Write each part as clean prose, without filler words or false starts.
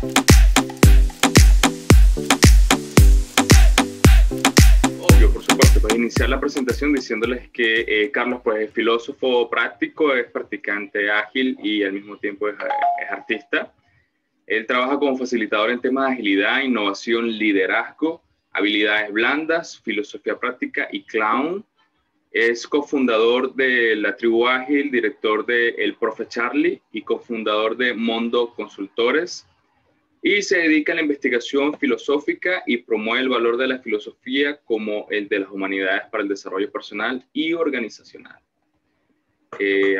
Obvio, por supuesto, pues iniciar la presentación diciéndoles que Carlos pues, es filósofo práctico, es practicante ágil y al mismo tiempo es artista. Él trabaja como facilitador en temas de agilidad, innovación, liderazgo, habilidades blandas, filosofía práctica y clown. Es cofundador de la Tribu Ágil, director de El Profe Charlie y cofundador de Mondo Consultores. Y se dedica a la investigación filosófica y promueve el valor de la filosofía como el de las humanidades para el desarrollo personal y organizacional.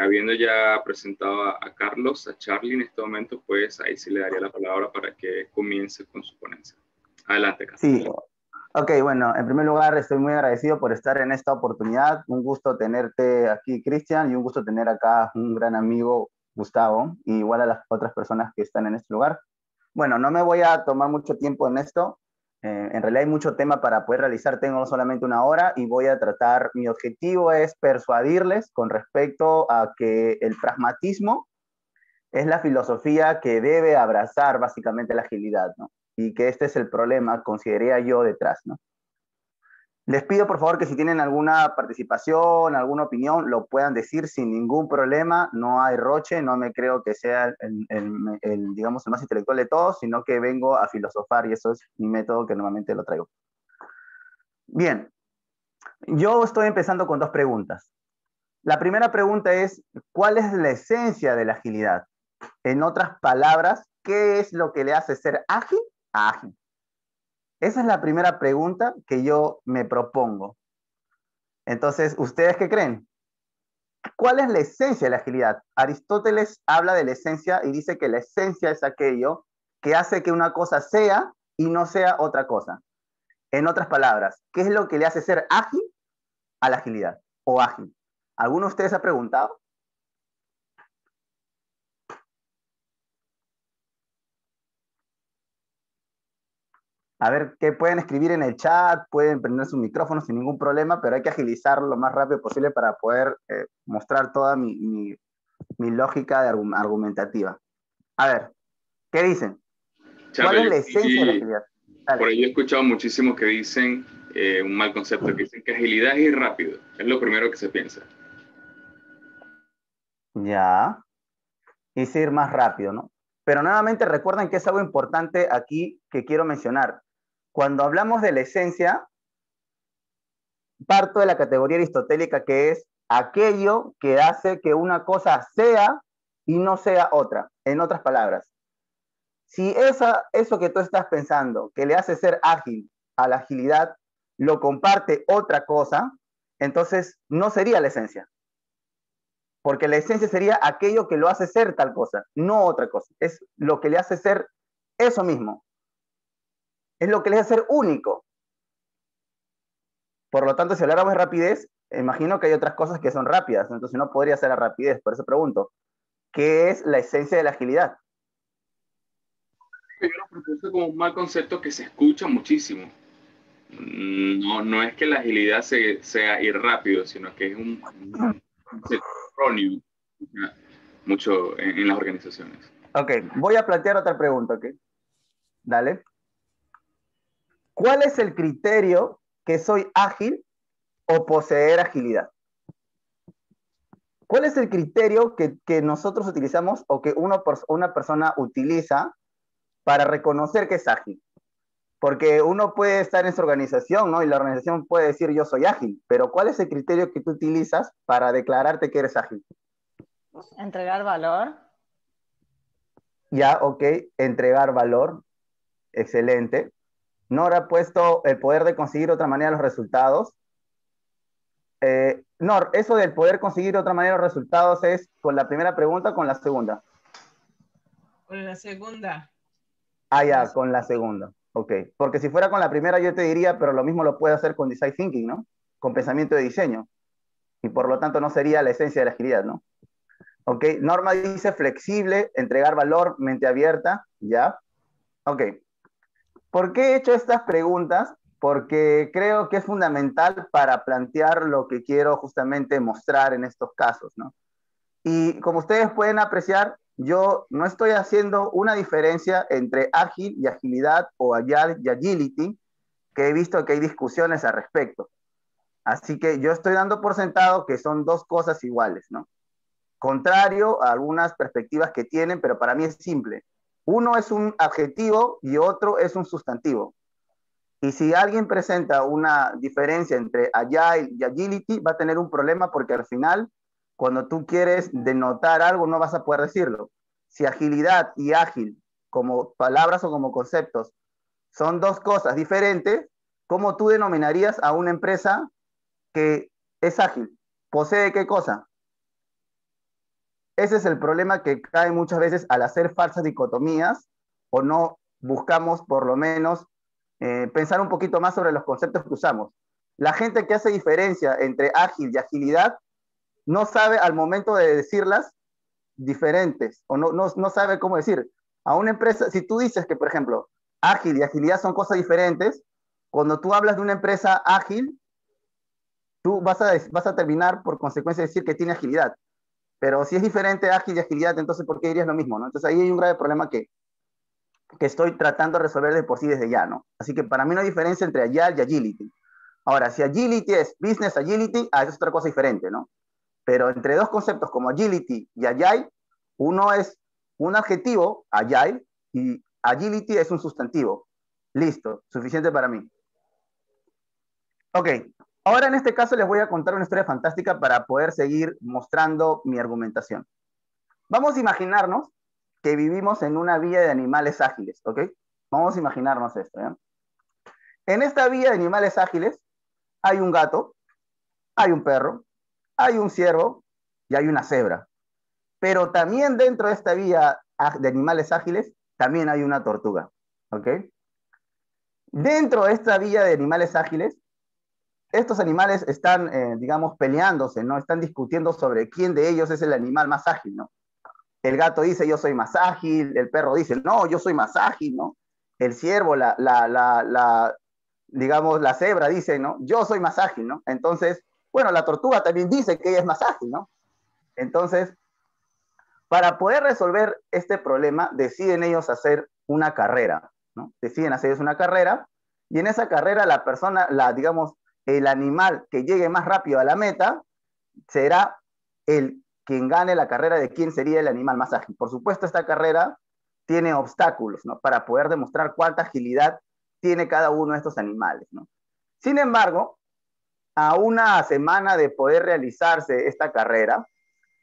Habiendo ya presentado a Carlos, a Charlie en este momento, pues ahí sí le daría la palabra para que comience con su ponencia. Adelante, Carlos. Sí, ok, bueno, en primer lugar estoy muy agradecido por estar en esta oportunidad. Un gusto tenerte aquí, Cristian, y un gusto tener acá un gran amigo, Gustavo, y igual a las otras personas que están en este lugar. Bueno, no me voy a tomar mucho tiempo en esto. En realidad hay mucho tema para poder realizar, tengo solamente una hora y voy a tratar, mi objetivo es persuadirles con respecto a que el pragmatismo es la filosofía que debe abrazar básicamente la agilidad, ¿no? Y que este es el problema, consideraría yo, detrás, ¿no? Les pido por favor que si tienen alguna participación, alguna opinión, lo puedan decir sin ningún problema, no hay roche, no me creo que sea digamos, el más intelectual de todos, sino que vengo a filosofar y eso es mi método que normalmente lo traigo. Bien, yo estoy empezando con dos preguntas. La primera pregunta es, ¿cuál es la esencia de la agilidad? En otras palabras, ¿qué es lo que le hace ser ágil a ágil? Esa es la primera pregunta que yo me propongo. Entonces, ¿ustedes qué creen? ¿Cuál es la esencia de la agilidad? Aristóteles habla de la esencia y dice que la esencia es aquello que hace que una cosa sea y no sea otra cosa. En otras palabras, ¿qué es lo que le hace ser ágil a la agilidad o ágil? ¿Alguno de ustedes ha preguntado? A ver, ¿qué pueden escribir en el chat? Pueden prender su micrófono sin ningún problema, pero hay que agilizarlo lo más rápido posible para poder mostrar toda mi lógica argumentativa. A ver, ¿qué dicen? ¿Cuál es Charlie, la esencia de la agilidad? por Dale. ahí he escuchado muchísimo que dicen un mal concepto, que dicen que agilidad es ir rápido. Es lo primero que se piensa. Ya. Y ir más rápido, ¿no? Pero nuevamente recuerden que es algo importante aquí que quiero mencionar. Cuando hablamos de la esencia, parto de la categoría aristotélica que es aquello que hace que una cosa sea y no sea otra. En otras palabras, si eso que tú estás pensando, que le hace ser ágil a la agilidad, lo comparte otra cosa, entonces no sería la esencia. Porque la esencia sería aquello que lo hace ser tal cosa, no otra cosa. Es lo que le hace ser eso mismo. Es lo que le hace ser único. Por lo tanto, si habláramos de rapidez, imagino que hay otras cosas que son rápidas, entonces no podría ser la rapidez. Por eso pregunto, ¿qué es la esencia de la agilidad? Yo lo propuse como un mal concepto que se escucha muchísimo. No, no es que la agilidad sea ir rápido, sino que es un concepto erróneo mucho en las organizaciones. Ok, voy a plantear otra pregunta, ¿ok? Dale. ¿Cuál es el criterio que soy ágil o poseer agilidad? ¿Cuál es el criterio que nosotros utilizamos o que una persona utiliza para reconocer que es ágil? Porque uno puede estar en su organización, ¿no? Y la organización puede decir yo soy ágil, pero ¿cuál es el criterio que tú utilizas para declararte que eres ágil? Entregar valor. Ya, ok, entregar valor, excelente. Nora ha puesto el poder de conseguir de otra manera los resultados. Nor, eso del poder conseguir de otra manera los resultados es con la primera pregunta o con la segunda. Con la segunda. Ah, ya, con la segunda. Ok, porque si fuera con la primera yo te diría, pero lo mismo lo puede hacer con design thinking, ¿no? Con pensamiento de diseño. Y por lo tanto no sería la esencia de la agilidad, ¿no? Ok, Norma dice flexible, entregar valor, mente abierta, ¿ya? Ok. ¿Por qué he hecho estas preguntas? Porque creo que es fundamental para plantear lo que quiero justamente mostrar en estos casos, ¿no? Y como ustedes pueden apreciar, yo no estoy haciendo una diferencia entre ágil y agilidad o agile y agility, que he visto que hay discusiones al respecto. Así que yo estoy dando por sentado que son dos cosas iguales, ¿no? Contrario a algunas perspectivas que tienen, pero para mí es simple. Uno es un adjetivo y otro es un sustantivo. Y si alguien presenta una diferencia entre agile y agility, va a tener un problema porque al final, cuando tú quieres denotar algo, no vas a poder decirlo. Si agilidad y ágil, como palabras o como conceptos, son dos cosas diferentes, ¿cómo tú denominarías a una empresa que es ágil? ¿Posee qué cosa? Ese es el problema que cae muchas veces al hacer falsas dicotomías o no buscamos por lo menos pensar un poquito más sobre los conceptos que usamos. La gente que hace diferencia entre ágil y agilidad no sabe al momento de decirlas diferentes o no sabe cómo decir. A una empresa, si tú dices que, por ejemplo, ágil y agilidad son cosas diferentes, cuando tú hablas de una empresa ágil, tú vas a terminar por consecuencia de decir que tiene agilidad. Pero si es diferente ágil y agilidad, entonces ¿por qué dirías lo mismo? ¿No? Entonces ahí hay un grave problema que estoy tratando de resolver de por sí desde ya, ¿no? Así que para mí no hay diferencia entre agile y agility. Ahora, si agility es business agility, eso es otra cosa diferente, ¿no? Pero entre dos conceptos como agility y agile, uno es un adjetivo, agile, y agility es un sustantivo. Listo, suficiente para mí. Ok, ahora en este caso les voy a contar una historia fantástica para poder seguir mostrando mi argumentación. Vamos a imaginarnos que vivimos en una vía de animales ágiles, ¿ok? Vamos a imaginarnos esto, ¿ya? En esta vía de animales ágiles hay un gato, hay un perro, hay un ciervo y hay una cebra. Pero también dentro de esta vía de animales ágiles, también hay una tortuga, ¿ok? Dentro de esta vía de animales ágiles, estos animales están, digamos, peleándose, ¿no? Están discutiendo sobre quién de ellos es el animal más ágil, ¿no? El gato dice, yo soy más ágil, el perro dice, no, yo soy más ágil, ¿no? El ciervo, digamos, la cebra dice, ¿no? Yo soy más ágil, ¿no? Entonces, bueno, la tortuga también dice que ella es más ágil, ¿no? Entonces, para poder resolver este problema, deciden ellos hacer una carrera, ¿no? Deciden hacer una carrera, y en esa carrera la persona, digamos, el animal que llegue más rápido a la meta será el quien gane la carrera de quién sería el animal más ágil. Por supuesto, esta carrera tiene obstáculos, ¿no? Para poder demostrar cuánta agilidad tiene cada uno de estos animales, ¿no? Sin embargo, a una semana de poder realizarse esta carrera,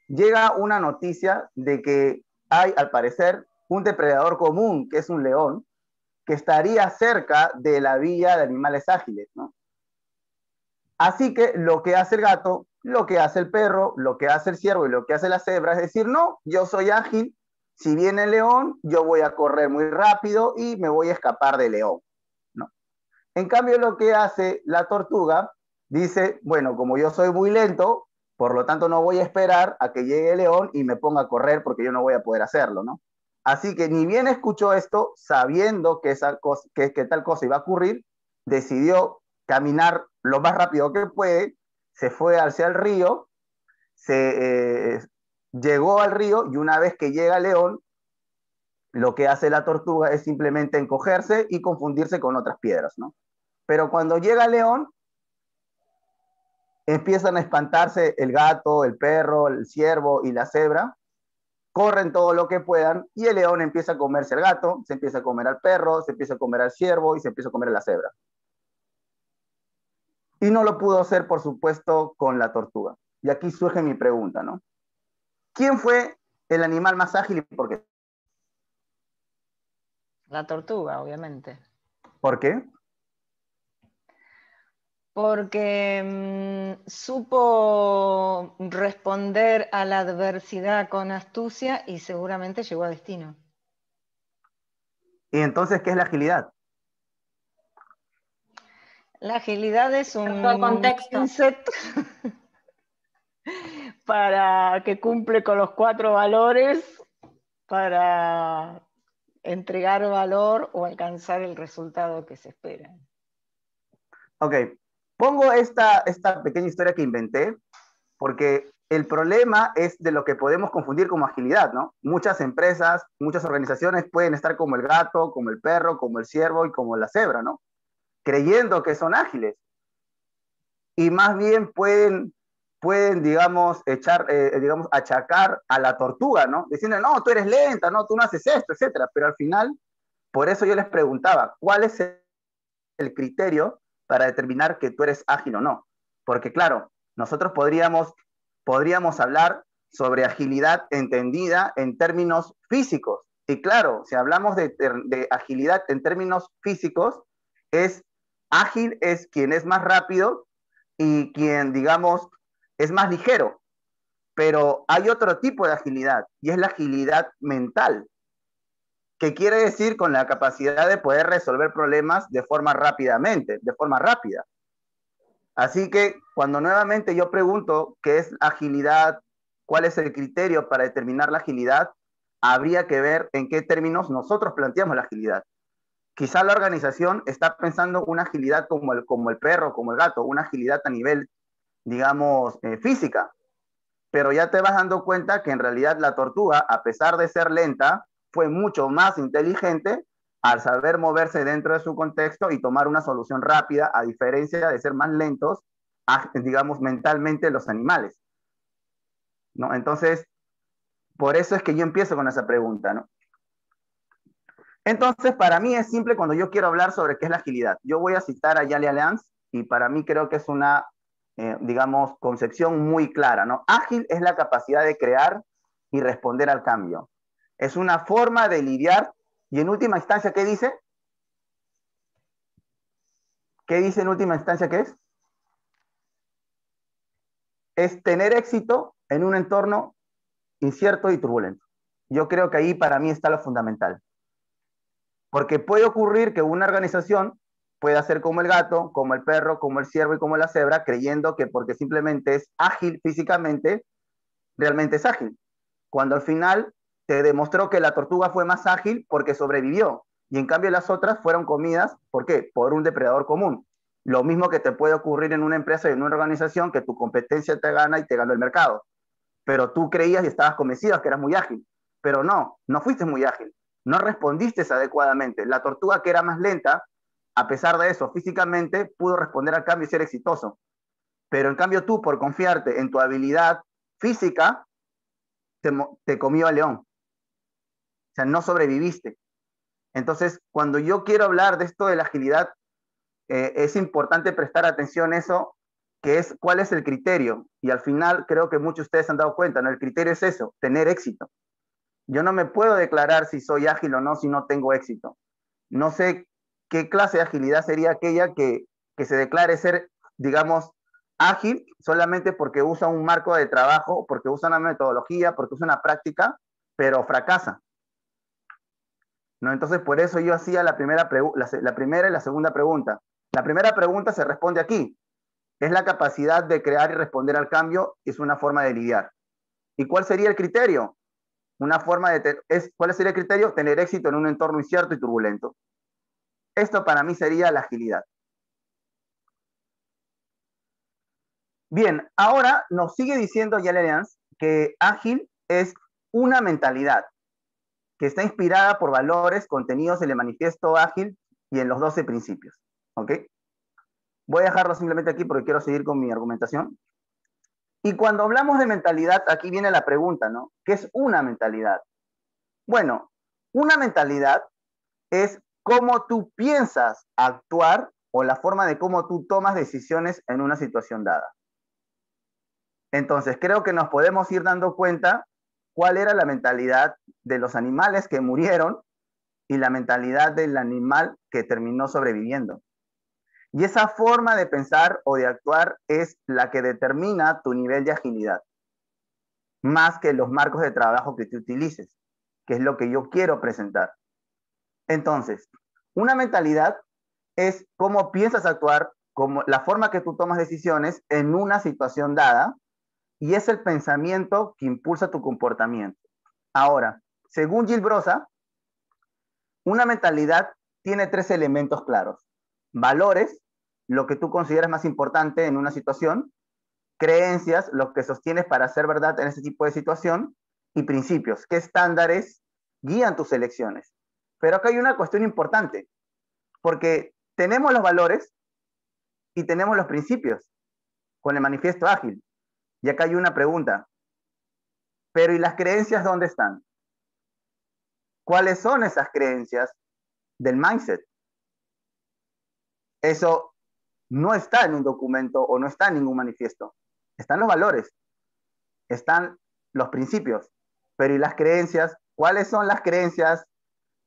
llega una noticia de que hay, al parecer, un depredador común, que es un león, que estaría cerca de la vía de animales ágiles, ¿no? Así que lo que hace el gato, lo que hace el perro, lo que hace el ciervo y lo que hace la cebra es decir, no, yo soy ágil, si viene el león, yo voy a correr muy rápido y me voy a escapar del león, ¿no? En cambio, lo que hace la tortuga dice, bueno, como yo soy muy lento, por lo tanto no voy a esperar a que llegue el león y me ponga a correr porque yo no voy a poder hacerlo, ¿no? Así que ni bien escuchó esto, sabiendo que tal cosa iba a ocurrir, decidió caminar lo más rápido que puede, se fue hacia el río, llegó al río y una vez que llega el león, lo que hace la tortuga es simplemente encogerse y confundirse con otras piedras, ¿no? Pero cuando llega el león, empiezan a espantarse el gato, el perro, el ciervo y la cebra, corren todo lo que puedan y el león empieza a comerse al gato, se empieza a comer al perro, se empieza a comer al ciervo y se empieza a comer a la cebra. Y no lo pudo hacer, por supuesto, con la tortuga. Y aquí surge mi pregunta, ¿no? ¿Quién fue el animal más ágil y por qué? La tortuga, obviamente. ¿Por qué? Porque supo responder a la adversidad con astucia y seguramente llegó a destino. ¿Y entonces qué es la agilidad? La agilidad es Todo el un contexto. mindset para que cumple con los 4 valores para entregar valor o alcanzar el resultado que se espera. Ok, pongo esta pequeña historia que inventé porque el problema es de lo que podemos confundir como agilidad, ¿no? Muchas empresas, muchas organizaciones pueden estar como el gato, como el perro, como el ciervo y como la cebra, ¿no? Creyendo que son ágiles. Y más bien pueden digamos, digamos, achacar a la tortuga, ¿no? Diciendo, no, tú eres lenta, no, tú no haces esto, etcétera. Pero al final, por eso yo les preguntaba, ¿cuál es el criterio para determinar que tú eres ágil o no? Porque claro, nosotros podríamos hablar sobre agilidad entendida en términos físicos. Y claro, si hablamos de agilidad en términos físicos, es ágil es quien es más rápido y quien, digamos, es más ligero. Pero hay otro tipo de agilidad y es la agilidad mental, que quiere decir con la capacidad de poder resolver problemas de forma rápidamente, de forma rápida. Así que cuando nuevamente yo pregunto qué es agilidad, cuál es el criterio para determinar la agilidad, habría que ver en qué términos nosotros planteamos la agilidad. Quizá la organización está pensando una agilidad como el perro, como el gato, una agilidad a nivel, digamos, física, pero ya te vas dando cuenta que en realidad la tortuga, a pesar de ser lenta, fue mucho más inteligente al saber moverse dentro de su contexto y tomar una solución rápida, a diferencia de ser más lentos, digamos, mentalmente los animales, ¿no? Entonces, por eso es que yo empiezo con esa pregunta, ¿no? Entonces, para mí es simple cuando yo quiero hablar sobre qué es la agilidad. Yo voy a citar a Yale Allianz y para mí creo que es una, digamos, concepción muy clara, ¿no? Ágil es la capacidad de crear y responder al cambio. Es una forma de lidiar y en última instancia, ¿qué dice? ¿Qué dice en última instancia que es? Es tener éxito en un entorno incierto y turbulento. Yo creo que ahí para mí está lo fundamental. Porque puede ocurrir que una organización pueda ser como el gato, como el perro, como el ciervo y como la cebra, creyendo que porque simplemente es ágil físicamente, realmente es ágil. Cuando al final te demostró que la tortuga fue más ágil porque sobrevivió. Y en cambio las otras fueron comidas, ¿por qué? Por un depredador común. Lo mismo que te puede ocurrir en una empresa y en una organización, que tu competencia te gana y te ganó el mercado. Pero tú creías y estabas convencido que eras muy ágil. Pero no fuiste muy ágil. No respondiste adecuadamente. La tortuga, que era más lenta, a pesar de eso, físicamente pudo responder al cambio y ser exitoso. Pero en cambio tú, por confiarte en tu habilidad física, te comió el león. O sea, no sobreviviste. Entonces, cuando yo quiero hablar de esto de la agilidad, es importante prestar atención a eso, que es cuál es el criterio. Y al final creo que muchos de ustedes se han dado cuenta, ¿no? El criterio es eso, tener éxito. Yo no me puedo declarar si soy ágil o no si no tengo éxito. No sé qué clase de agilidad sería aquella que se declare ser, digamos, ágil solamente porque usa un marco de trabajo, porque usa una metodología, porque usa una práctica, pero fracasa, ¿no? Entonces, por eso yo hacía la primera y la segunda pregunta. La primera pregunta se responde aquí. Es la capacidad de crear y responder al cambio, es una forma de lidiar. ¿Y cuál sería el criterio? ¿Cuál sería el criterio? Tener éxito en un entorno incierto y turbulento. Esto para mí sería la agilidad. Bien, ahora nos sigue diciendo Yale Allianz que ágil es una mentalidad que está inspirada por valores contenidos en el manifiesto ágil y en los 12 principios. ¿Ok? Voy a dejarlo simplemente aquí porque quiero seguir con mi argumentación. Y cuando hablamos de mentalidad, aquí viene la pregunta, ¿no? ¿Qué es una mentalidad? Bueno, una mentalidad es cómo tú piensas actuar o la forma de cómo tú tomas decisiones en una situación dada. Entonces, creo que nos podemos ir dando cuenta cuál era la mentalidad de los animales que murieron y la mentalidad del animal que terminó sobreviviendo. Y esa forma de pensar o de actuar es la que determina tu nivel de agilidad, más que los marcos de trabajo que tú utilices, que es lo que yo quiero presentar. Entonces, una mentalidad es cómo piensas actuar, como la forma que tú tomas decisiones en una situación dada, y es el pensamiento que impulsa tu comportamiento. Ahora, según Gil Brosa, una mentalidad tiene 3 elementos claros. Valores, lo que tú consideras más importante en una situación. creencias, lo que sostienes para ser verdad en este tipo de situación, y principios, qué estándares guían tus elecciones. Pero acá hay una cuestión importante, porque tenemos los valores y tenemos los principios con el manifiesto ágil. Y acá hay una pregunta, pero ¿y las creencias dónde están? ¿Cuáles son esas creencias del mindset? Eso no está en un documento o no está en ningún manifiesto. Están los valores, están los principios, pero ¿y las creencias? ¿Cuáles son las creencias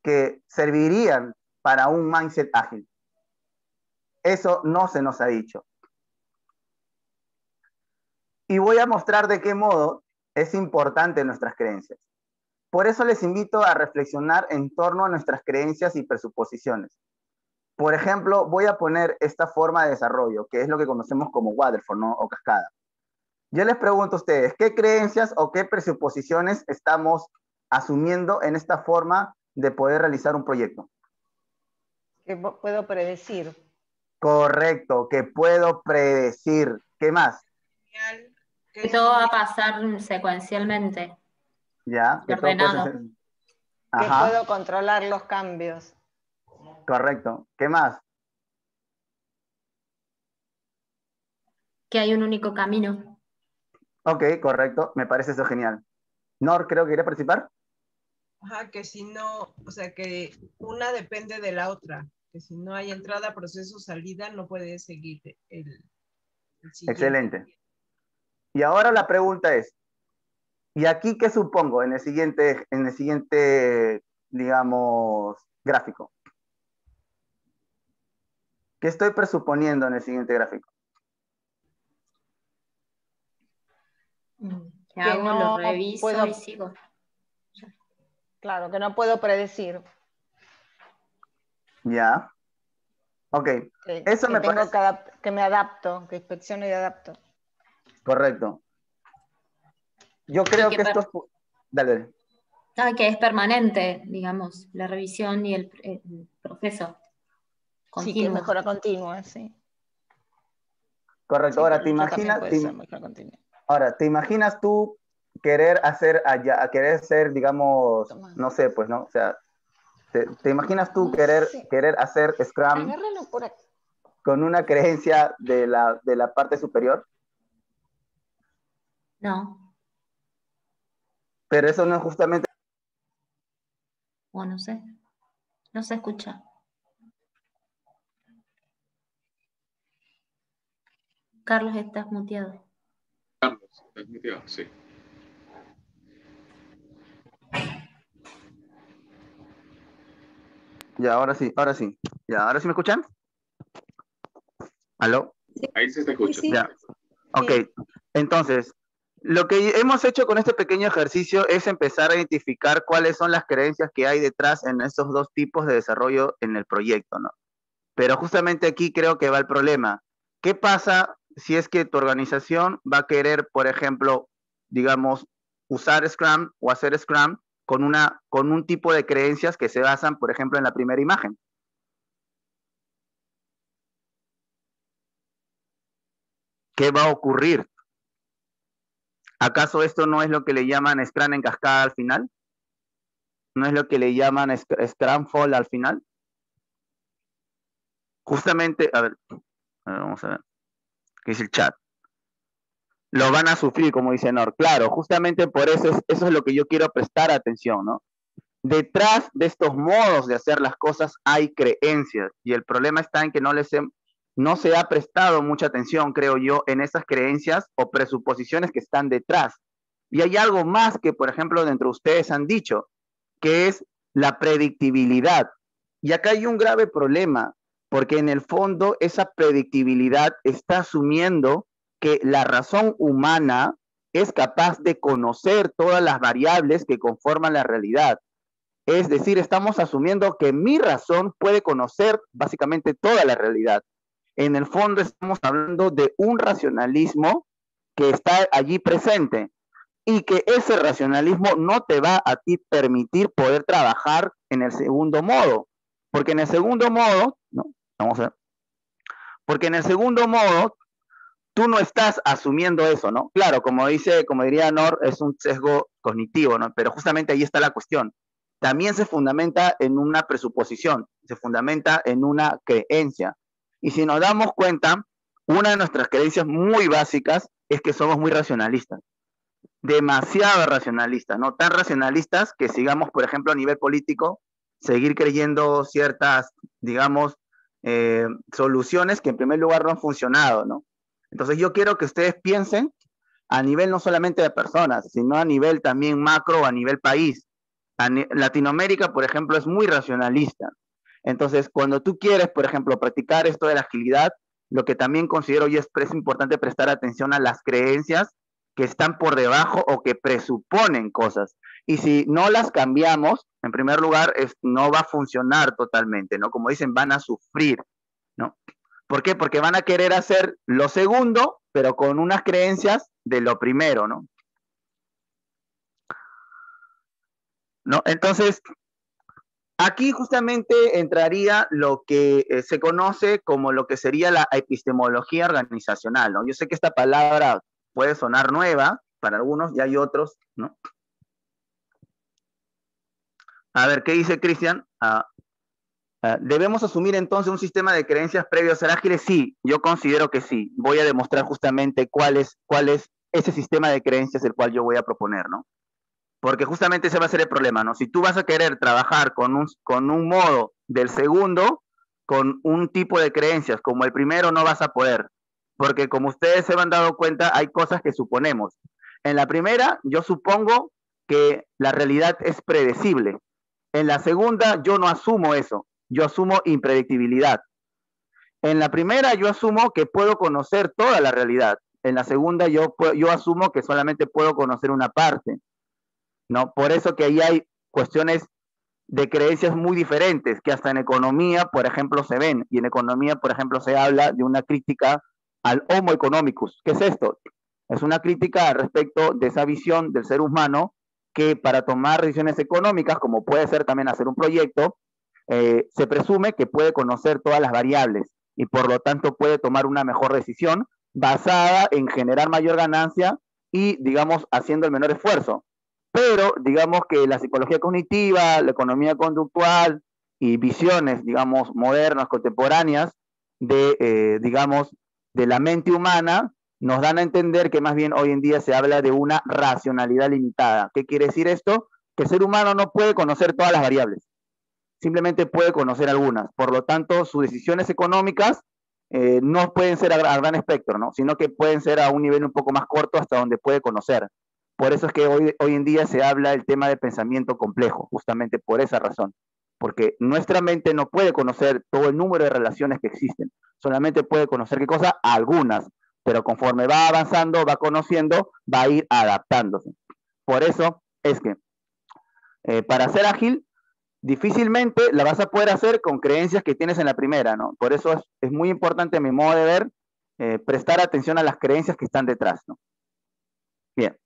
que servirían para un mindset ágil? Eso no se nos ha dicho. Y voy a mostrar de qué modo es importante nuestras creencias. Por eso les invito a reflexionar en torno a nuestras creencias y presuposiciones. Por ejemplo, voy a poner esta forma de desarrollo, que es lo que conocemos como waterfall, ¿no? O cascada. Yo les pregunto a ustedes, ¿qué creencias o qué presuposiciones estamos asumiendo en esta forma de poder realizar un proyecto? Que puedo predecir. Correcto, que puedo predecir. ¿Qué más? Que todo va a pasar secuencialmente. Ya, que todo puede ser. Que puedo controlar los cambios. Correcto. ¿Qué más? Que hay un único camino. Ok, correcto. Me parece eso genial. Nor, creo que quería participar. Ajá, que si no, o sea, que una depende de la otra. Que si no hay entrada, proceso, salida, no puede seguir el siguiente. Excelente. Y ahora la pregunta es, ¿y aquí qué supongo en el siguiente, digamos, gráfico? ¿Qué estoy presuponiendo en el siguiente gráfico? Que hago, no lo reviso puedo, y sigo. Claro, que no puedo predecir. Ya. Ok. Eso que me tengo parece... que me adapto, que inspecciono y adapto. Correcto. Yo creo que esto es... Dale. Que es permanente, digamos, la revisión y el proceso continuo. Sí, que mejora continua, sí. Correcto. Sí, Ahora, ¿te imaginas tú querer hacer allá, querer ser, digamos, no sé, pues, ¿no? O sea, ¿te imaginas tú querer hacer Scrum por aquí con una creencia de la parte superior? No. Pero eso no es justamente... O no sé. No se escucha. Carlos, estás muteado. Carlos, estás muteado, sí. Ya, ahora sí, ahora sí. Ya, ¿ahora sí me escuchan? ¿Aló? Ahí se te escucha. Ya. Ok, entonces, lo que hemos hecho con este pequeño ejercicio es empezar a identificar cuáles son las creencias que hay detrás en estos dos tipos de desarrollo en el proyecto, ¿no? Pero justamente aquí creo que va el problema. ¿Qué pasa si es que tu organización va a querer, por ejemplo, digamos, usar Scrum o hacer Scrum con un tipo de creencias que se basan, por ejemplo, en la primera imagen? ¿Qué va a ocurrir? ¿Acaso esto no es lo que le llaman Scrum en cascada al final? ¿No es lo que le llaman Scrum Fall al final? Justamente, a ver, vamos a ver, ¿qué dice el chat? Lo van a sufrir, como dice Nor. Claro, justamente por eso eso es lo que yo quiero prestar atención, ¿no? Detrás de estos modos de hacer las cosas hay creencias y el problema está en que no se ha prestado mucha atención, creo yo, en esas creencias o presuposiciones que están detrás. Y hay algo más que, por ejemplo, dentro de ustedes han dicho, que es la predictibilidad. Y acá hay un grave problema, porque en el fondo esa predictibilidad está asumiendo que la razón humana es capaz de conocer todas las variables que conforman la realidad. Es decir, estamos asumiendo que mi razón puede conocer básicamente toda la realidad. En el fondo estamos hablando de un racionalismo que está allí presente y que ese racionalismo no te va a ti permitir poder trabajar en el segundo modo. Porque en el segundo modo, ¿no? Vamos a ver. Porque en el segundo modo, tú no estás asumiendo eso, ¿no? Claro, como diría Nor, es un sesgo cognitivo, ¿no? Pero justamente ahí está la cuestión. También se fundamenta en una presuposición, se fundamenta en una creencia. Y si nos damos cuenta, una de nuestras creencias muy básicas es que somos muy racionalistas, demasiado racionalistas, ¿no? Tan racionalistas que sigamos, por ejemplo, a nivel político, seguir creyendo ciertas, digamos, soluciones que en primer lugar no han funcionado, ¿no? Entonces yo quiero que ustedes piensen a nivel no solamente de personas, sino a nivel también macro o a nivel país. Latinoamérica, por ejemplo, es muy racionalista. Entonces, cuando tú quieres, por ejemplo, practicar esto de la agilidad, lo que también considero yo es importante prestar atención a las creencias que están por debajo o que presuponen cosas. Y si no las cambiamos, en primer lugar, no va a funcionar totalmente, ¿no? Como dicen, van a sufrir, ¿no? ¿Por qué? Porque van a querer hacer lo segundo, pero con unas creencias de lo primero, ¿no? Entonces, aquí justamente entraría lo que se conoce como lo que sería la epistemología organizacional, ¿no? Yo sé que esta palabra puede sonar nueva para algunos y hay otros, ¿no? A ver, ¿qué dice Cristian? ¿Debemos asumir entonces un sistema de creencias previo a ser ágiles? Sí, yo considero que sí. Voy a demostrar justamente cuál es ese sistema de creencias el cual yo voy a proponer, ¿no? Porque justamente ese va a ser el problema, ¿no? Si tú vas a querer trabajar con un modo del segundo, con un tipo de creencias como el primero, no vas a poder. Porque como ustedes se han dado cuenta, hay cosas que suponemos. En la primera, yo supongo que la realidad es predecible. En la segunda, yo no asumo eso. Yo asumo impredictibilidad. En la primera, yo asumo que puedo conocer toda la realidad. En la segunda, yo asumo que solamente puedo conocer una parte, ¿no? Por eso que ahí hay cuestiones de creencias muy diferentes, que hasta en economía, por ejemplo, se ven. Y en economía, por ejemplo, se habla de una crítica al homo economicus. ¿Qué es esto? Es una crítica respecto de esa visión del ser humano que para tomar decisiones económicas, como puede ser también hacer un proyecto, se presume que puede conocer todas las variables y por lo tanto puede tomar una mejor decisión basada en generar mayor ganancia y, digamos, haciendo el menor esfuerzo. Pero, digamos que la psicología cognitiva, la economía conductual y visiones, digamos, modernas, contemporáneas digamos, de la mente humana, nos dan a entender que más bien hoy en día se habla de una racionalidad limitada. ¿Qué quiere decir esto? Que el ser humano no puede conocer todas las variables, simplemente puede conocer algunas. Por lo tanto, sus decisiones económicas no pueden ser a gran espectro, ¿no? Sino que pueden ser a un nivel un poco más corto hasta donde puede conocer. Por eso es que hoy en día se habla del tema de pensamiento complejo, justamente por esa razón. Porque nuestra mente no puede conocer todo el número de relaciones que existen. Solamente puede conocer qué cosa, algunas. Pero conforme va avanzando, va conociendo, va a ir adaptándose. Por eso es que para ser ágil, difícilmente la vas a poder hacer con creencias que tienes en la primera, ¿no? Por eso es muy importante, a mi modo de ver, prestar atención a las creencias que están detrás, ¿no? Bien.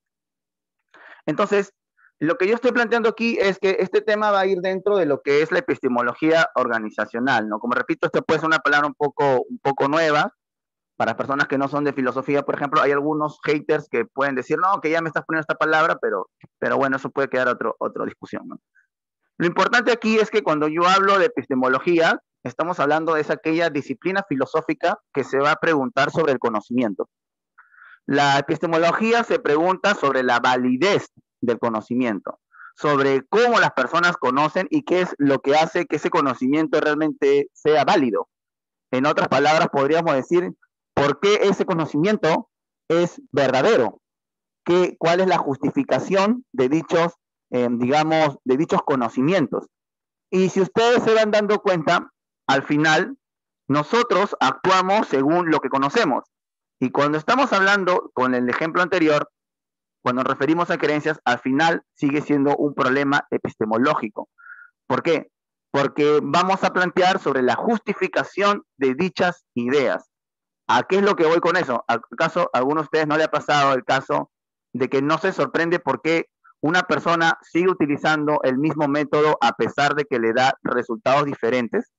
Entonces, lo que yo estoy planteando aquí es que este tema va a ir dentro de lo que es la epistemología organizacional, ¿no? Como repito, esto puede ser una palabra un poco nueva para personas que no son de filosofía. Por ejemplo, hay algunos haters que pueden decir, no, que ya me estás poniendo esta palabra, pero bueno, eso puede quedar otra discusión, ¿no? Lo importante aquí es que cuando yo hablo de epistemología, estamos hablando de aquella disciplina filosófica que se va a preguntar sobre el conocimiento. La epistemología se pregunta sobre la validez del conocimiento, sobre cómo las personas conocen y qué es lo que hace que ese conocimiento realmente sea válido. En otras palabras, podríamos decir por qué ese conocimiento es verdadero, cuál es la justificación de dichos, digamos, de dichos conocimientos. Y si ustedes se van dando cuenta, al final, nosotros actuamos según lo que conocemos. Y cuando estamos hablando, con el ejemplo anterior, cuando nos referimos a creencias, al final sigue siendo un problema epistemológico. ¿Por qué? Porque vamos a plantear sobre la justificación de dichas ideas. ¿A qué es lo que voy con eso? ¿Acaso a alguno de ustedes no le ha pasado el caso de que no se sorprende por qué una persona sigue utilizando el mismo método a pesar de que le da resultados diferentes?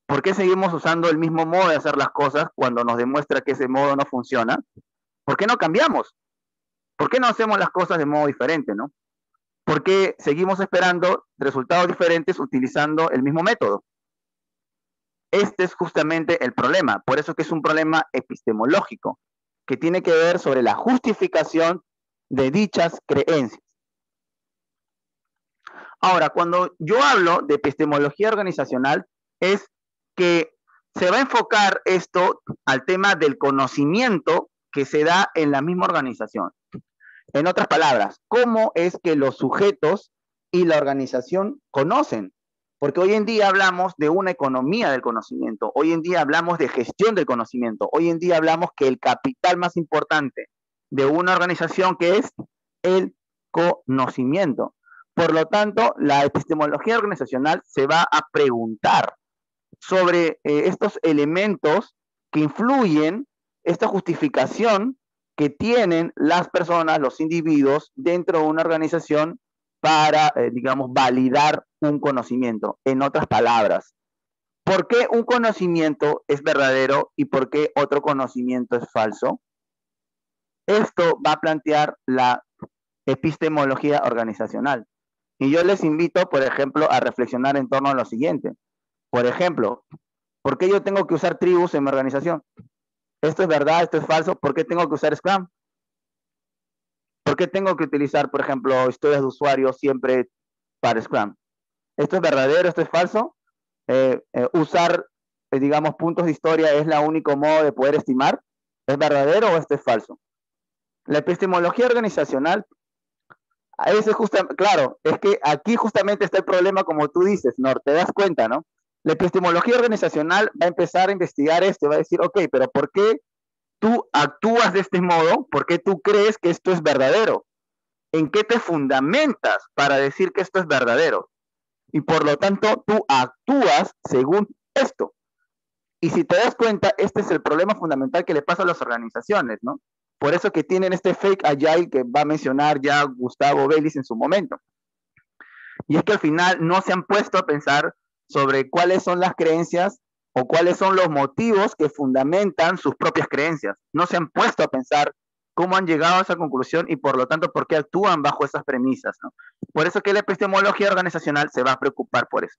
¿Por qué seguimos usando el mismo modo de hacer las cosas cuando nos demuestra que ese modo no funciona? ¿Por qué no cambiamos? ¿Por qué no hacemos las cosas de modo diferente, no? ¿Por qué seguimos esperando resultados diferentes utilizando el mismo método? Este es justamente el problema. Por eso que es un problema epistemológico, que tiene que ver sobre la justificación de dichas creencias. Ahora, cuando yo hablo de epistemología organizacional, es que se va a enfocar esto al tema del conocimiento que se da en la misma organización. En otras palabras, ¿cómo es que los sujetos y la organización conocen? Porque hoy en día hablamos de una economía del conocimiento, hoy en día hablamos de gestión del conocimiento, hoy en día hablamos que el capital más importante de una organización que es el conocimiento. Por lo tanto, la epistemología organizacional se va a preguntar sobre estos elementos que influyen, esta justificación que tienen las personas, los individuos dentro de una organización para, digamos, validar un conocimiento. En otras palabras, ¿por qué un conocimiento es verdadero y por qué otro conocimiento es falso? Esto va a plantear la epistemología organizacional. Y yo les invito, por ejemplo, a reflexionar en torno a lo siguiente. Por ejemplo, ¿por qué yo tengo que usar tribus en mi organización? ¿Esto es verdad? ¿Esto es falso? ¿Por qué tengo que usar Scrum? ¿Por qué tengo que utilizar, por ejemplo, historias de usuario siempre para Scrum? ¿Esto es verdadero? ¿Esto es falso? Usar, digamos, puntos de historia es el único modo de poder estimar. ¿Es verdadero o esto es falso? La epistemología organizacional, eso es justamente, claro, es que aquí justamente está el problema, como tú dices, Nor, te das cuenta, ¿no? La epistemología organizacional va a empezar a investigar esto, va a decir, ok, pero ¿por qué tú actúas de este modo? ¿Por qué tú crees que esto es verdadero? ¿En qué te fundamentas para decir que esto es verdadero? Y por lo tanto, tú actúas según esto. Y si te das cuenta, este es el problema fundamental que le pasa a las organizaciones, ¿no? Por eso que tienen este fake agile que va a mencionar ya Gustavo Vélez en su momento. Y es que al final no se han puesto a pensar sobre cuáles son las creencias o cuáles son los motivos que fundamentan sus propias creencias. No se han puesto a pensar cómo han llegado a esa conclusión y por lo tanto por qué actúan bajo esas premisas, ¿no? Por eso que la epistemología organizacional se va a preocupar por eso.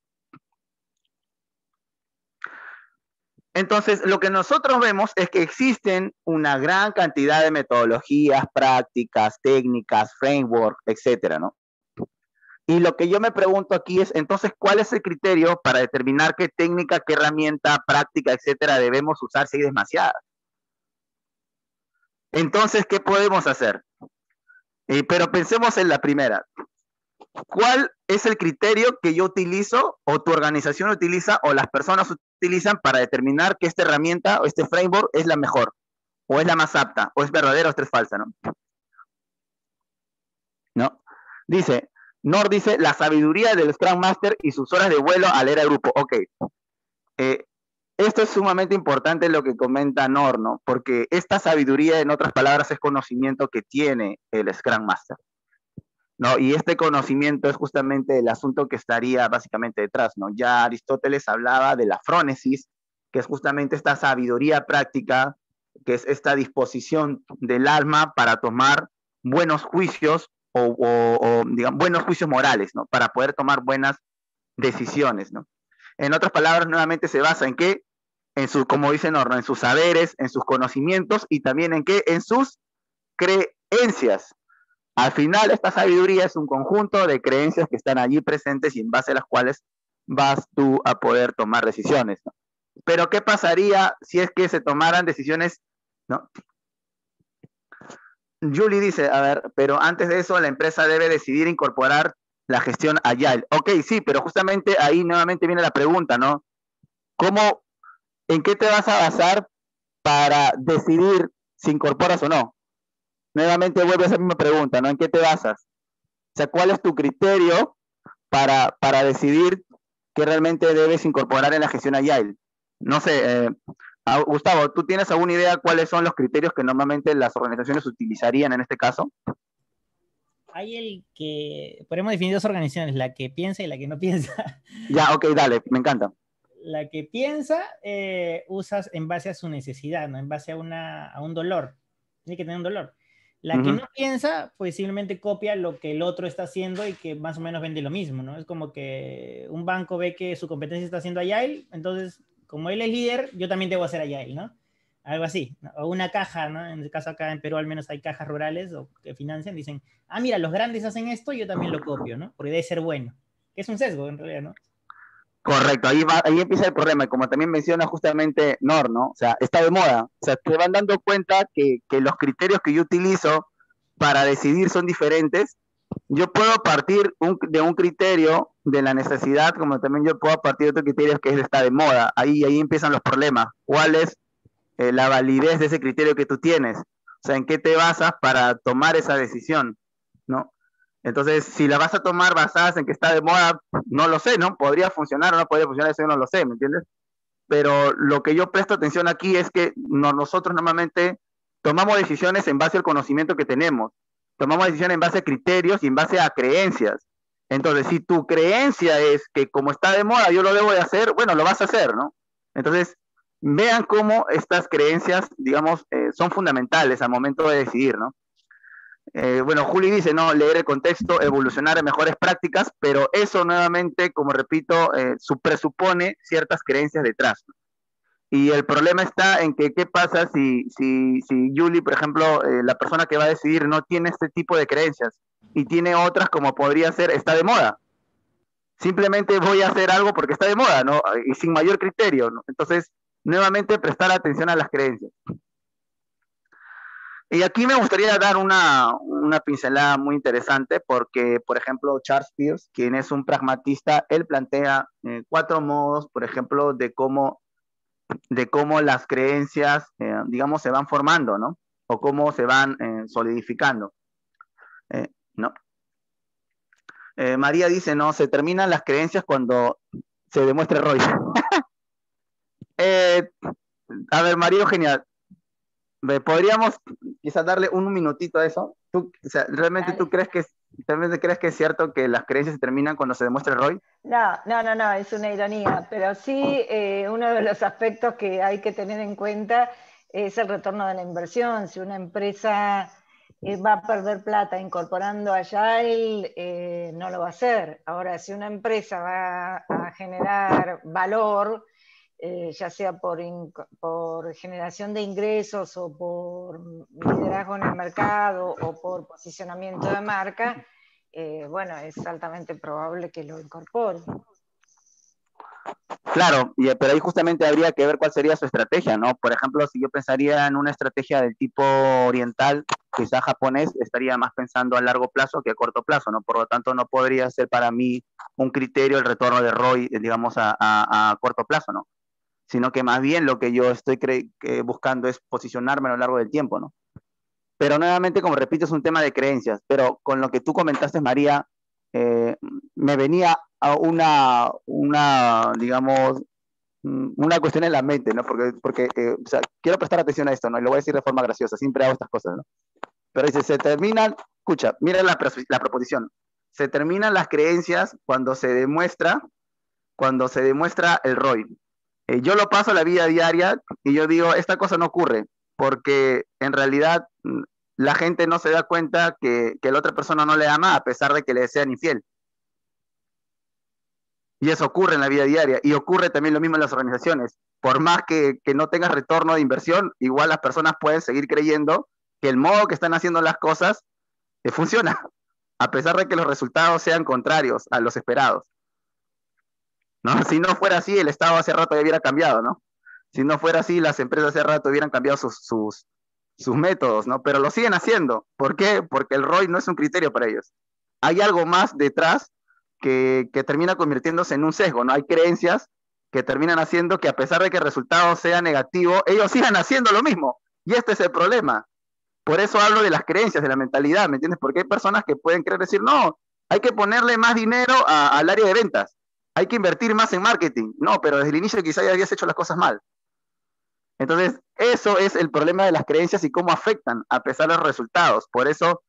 Entonces, lo que nosotros vemos es que existen una gran cantidad de metodologías, prácticas, técnicas, framework, etcétera, ¿no? Y lo que yo me pregunto aquí es, entonces, ¿cuál es el criterio para determinar qué técnica, qué herramienta, práctica, etcétera, debemos usar si hay demasiadas? Entonces, ¿qué podemos hacer? Pero pensemos en la primera. ¿Cuál es el criterio que yo utilizo o tu organización utiliza o las personas utilizan para determinar que esta herramienta o este framework es la mejor o es la más apta o es verdadera o es falsa, ¿no? ¿No? Dice, Nor dice, la sabiduría del Scrum Master y sus horas de vuelo al era grupo. Ok. Esto es sumamente importante lo que comenta Nor, ¿no? Porque esta sabiduría, en otras palabras, es conocimiento que tiene el Scrum Master, ¿no? Y este conocimiento es justamente el asunto que estaría básicamente detrás, ¿no? Ya Aristóteles hablaba de la frónesis, que es justamente esta sabiduría práctica, que es esta disposición del alma para tomar buenos juicios o digamos, buenos juicios morales, ¿no? Para poder tomar buenas decisiones, ¿no? En otras palabras, nuevamente se basa en qué, como dice Norma, en sus saberes, en sus conocimientos y también en qué, en sus creencias. Al final, esta sabiduría es un conjunto de creencias que están allí presentes y en base a las cuales vas tú a poder tomar decisiones, ¿no? Pero, ¿qué pasaría si es que se tomaran decisiones, ¿no? Julie dice, a ver, pero antes de eso la empresa debe decidir incorporar la gestión agile. Ok, sí, pero justamente ahí nuevamente viene la pregunta, ¿no? ¿Cómo, en qué te vas a basar para decidir si incorporas o no? Nuevamente vuelve a esa misma pregunta, ¿no? ¿En qué te basas? O sea, ¿cuál es tu criterio para decidir qué realmente debes incorporar en la gestión agile? No sé, Gustavo, ¿tú tienes alguna idea cuáles son los criterios que normalmente las organizaciones utilizarían en este caso? Hay el que, podemos definir dos organizaciones, la que piensa y la que no piensa. Ya, ok, dale, me encanta. La que piensa, usas en base a su necesidad, ¿no? En base a un dolor. Tiene que tener un dolor. La que no piensa, pues simplemente copia lo que el otro está haciendo y que más o menos vende lo mismo, ¿no? Es como que un banco ve que su competencia está haciendo Agile, entonces, como él es líder, yo también debo hacer Agile, ¿no? Algo así, ¿no? O una caja, ¿no? En el caso acá en Perú al menos hay cajas rurales o que financian, dicen, ah, mira, los grandes hacen esto, yo también lo copio, ¿no? Porque debe ser bueno. Que es un sesgo, en realidad, ¿no? Correcto, ahí empieza el problema, y como también menciona justamente Nor, ¿no? O sea, está de moda, o sea, te van dando cuenta que los criterios que yo utilizo para decidir son diferentes. Yo puedo partir de un criterio de la necesidad, como también yo puedo partir de otro criterio que es está de moda. Ahí empiezan los problemas. ¿Cuál es la validez de ese criterio que tú tienes? O sea, ¿en qué te basas para tomar esa decisión? ¿No? Entonces, si la vas a tomar basadas en que está de moda, no lo sé, ¿no? Podría funcionar o no podría funcionar, eso yo no lo sé, ¿me entiendes? Pero lo que yo presto atención aquí es que nosotros normalmente tomamos decisiones en base al conocimiento que tenemos, tomamos decisiones en base a criterios y en base a creencias. Entonces, si tu creencia es que como está de moda yo lo debo de hacer, bueno, lo vas a hacer, ¿no? Entonces, vean cómo estas creencias, digamos, son fundamentales al momento de decidir, ¿no? Bueno, Juli dice, no, leer el contexto, evolucionar en mejores prácticas, pero eso nuevamente, como repito, presupone ciertas creencias detrás. Y el problema está en que, ¿qué pasa si Juli, por ejemplo, la persona que va a decidir no tiene este tipo de creencias y tiene otras como podría ser, está de moda? Simplemente voy a hacer algo porque está de moda, ¿no? Y sin mayor criterio, ¿no? Entonces, nuevamente, prestar atención a las creencias. Y aquí me gustaría dar una pincelada muy interesante porque, por ejemplo, Charles Peirce, quien es un pragmatista, él plantea 4 modos, por ejemplo, de cómo las creencias, digamos, se van formando, ¿no? O cómo se van solidificando, ¿no? María dice, no, se terminan las creencias cuando se demuestra Roy. A ver, María Eugenia, ¿podríamos quizás darle un minutito a eso? ¿Tú, o sea, realmente tú crees que es cierto que las creencias se terminan cuando se demuestra el ROI? No, es una ironía, pero sí uno de los aspectos que hay que tener en cuenta es el retorno de la inversión. Si una empresa va a perder plata incorporando Agile, no lo va a hacer. Ahora, si una empresa va a generar valor, ya sea por generación de ingresos o por liderazgo en el mercado o por posicionamiento de marca, bueno, es altamente probable que lo incorpore. Claro, pero ahí justamente habría que ver cuál sería su estrategia, ¿no? Por ejemplo, si yo pensaría en una estrategia del tipo oriental, quizá japonés, estaría más pensando a largo plazo que a corto plazo, ¿no? Por lo tanto, no podría ser para mí un criterio el retorno de ROI, digamos, a corto plazo, ¿no? Sino que más bien lo que yo estoy buscando es posicionarme a lo largo del tiempo, ¿no? Pero nuevamente, como repito, es un tema de creencias, pero con lo que tú comentaste, María, me venía a digamos, una cuestión en la mente, ¿no? Porque o sea, quiero prestar atención a esto, ¿no? Y lo voy a decir de forma graciosa, siempre hago estas cosas, ¿no? Pero dice, se terminan, escucha, mira la proposición, se terminan las creencias cuando se demuestra el ROI. Yo lo paso a la vida diaria y yo digo, esta cosa no ocurre, porque en realidad la gente no se da cuenta que la otra persona no le ama a pesar de que le sean infiel. Y eso ocurre en la vida diaria y ocurre también lo mismo en las organizaciones. Por más que no tengas retorno de inversión, igual las personas pueden seguir creyendo que el modo que están haciendo las cosas funciona, a pesar de que los resultados sean contrarios a los esperados, ¿no? Si no fuera así, el Estado hace rato ya hubiera cambiado, ¿no? Si no fuera así, las empresas hace rato hubieran cambiado sus métodos, ¿no? Pero lo siguen haciendo. ¿Por qué? Porque el ROI no es un criterio para ellos. Hay algo más detrás que termina convirtiéndose en un sesgo, ¿no? Hay creencias que terminan haciendo que a pesar de que el resultado sea negativo, ellos sigan haciendo lo mismo. Y este es el problema. Por eso hablo de las creencias, de la mentalidad, ¿me entiendes? Porque hay personas que pueden querer decir, no, hay que ponerle más dinero al área de ventas, hay que invertir más en marketing. No, pero desde el inicio quizá ya habías hecho las cosas mal. Entonces, eso es el problema de las creencias y cómo afectan a pesar de los resultados. Por eso,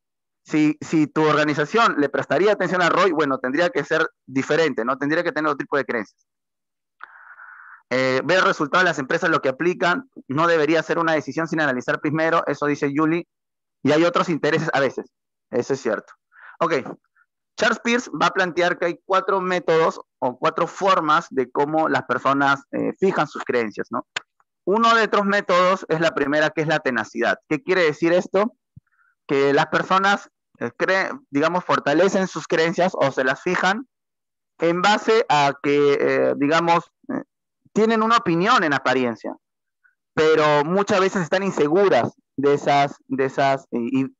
si tu organización le prestaría atención al ROI, bueno, tendría que ser diferente, ¿no? Tendría que tener otro tipo de creencias. Ver el resultado de las empresas, lo que aplican, no debería ser una decisión sin analizar primero, eso dice Julie, y hay otros intereses a veces, eso es cierto. Ok, Charles Peirce va a plantear que hay 4 métodos o 4 formas de cómo las personas fijan sus creencias, ¿no? Uno de estos métodos es la primera, que es la tenacidad. ¿Qué quiere decir esto? Que las personas digamos, fortalecen sus creencias o se las fijan en base a que, digamos, tienen una opinión en apariencia, pero muchas veces están inseguras de esas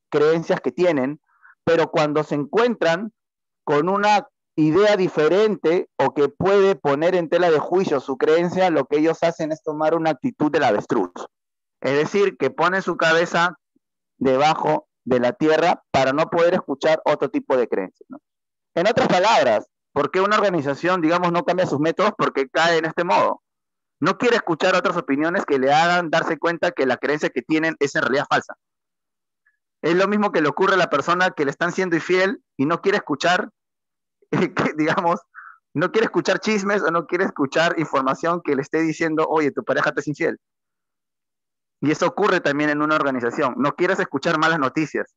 creencias que tienen, pero cuando se encuentran con una idea diferente o que puede poner en tela de juicio su creencia, lo que ellos hacen es tomar una actitud del avestruz. Es decir, que ponen su cabeza debajo de la tierra para no poder escuchar otro tipo de creencias, ¿no? En otras palabras, ¿por qué una organización, digamos, no cambia sus métodos? Porque cae en este modo. No quiere escuchar otras opiniones que le hagan darse cuenta que la creencia que tienen es en realidad falsa. Es lo mismo que le ocurre a la persona que le están siendo infiel y no quiere escuchar, que, digamos, no quiere escuchar chismes o no quiere escuchar información que le esté diciendo, oye, tu pareja te es infiel. Y eso ocurre también en una organización. No quieres escuchar malas noticias,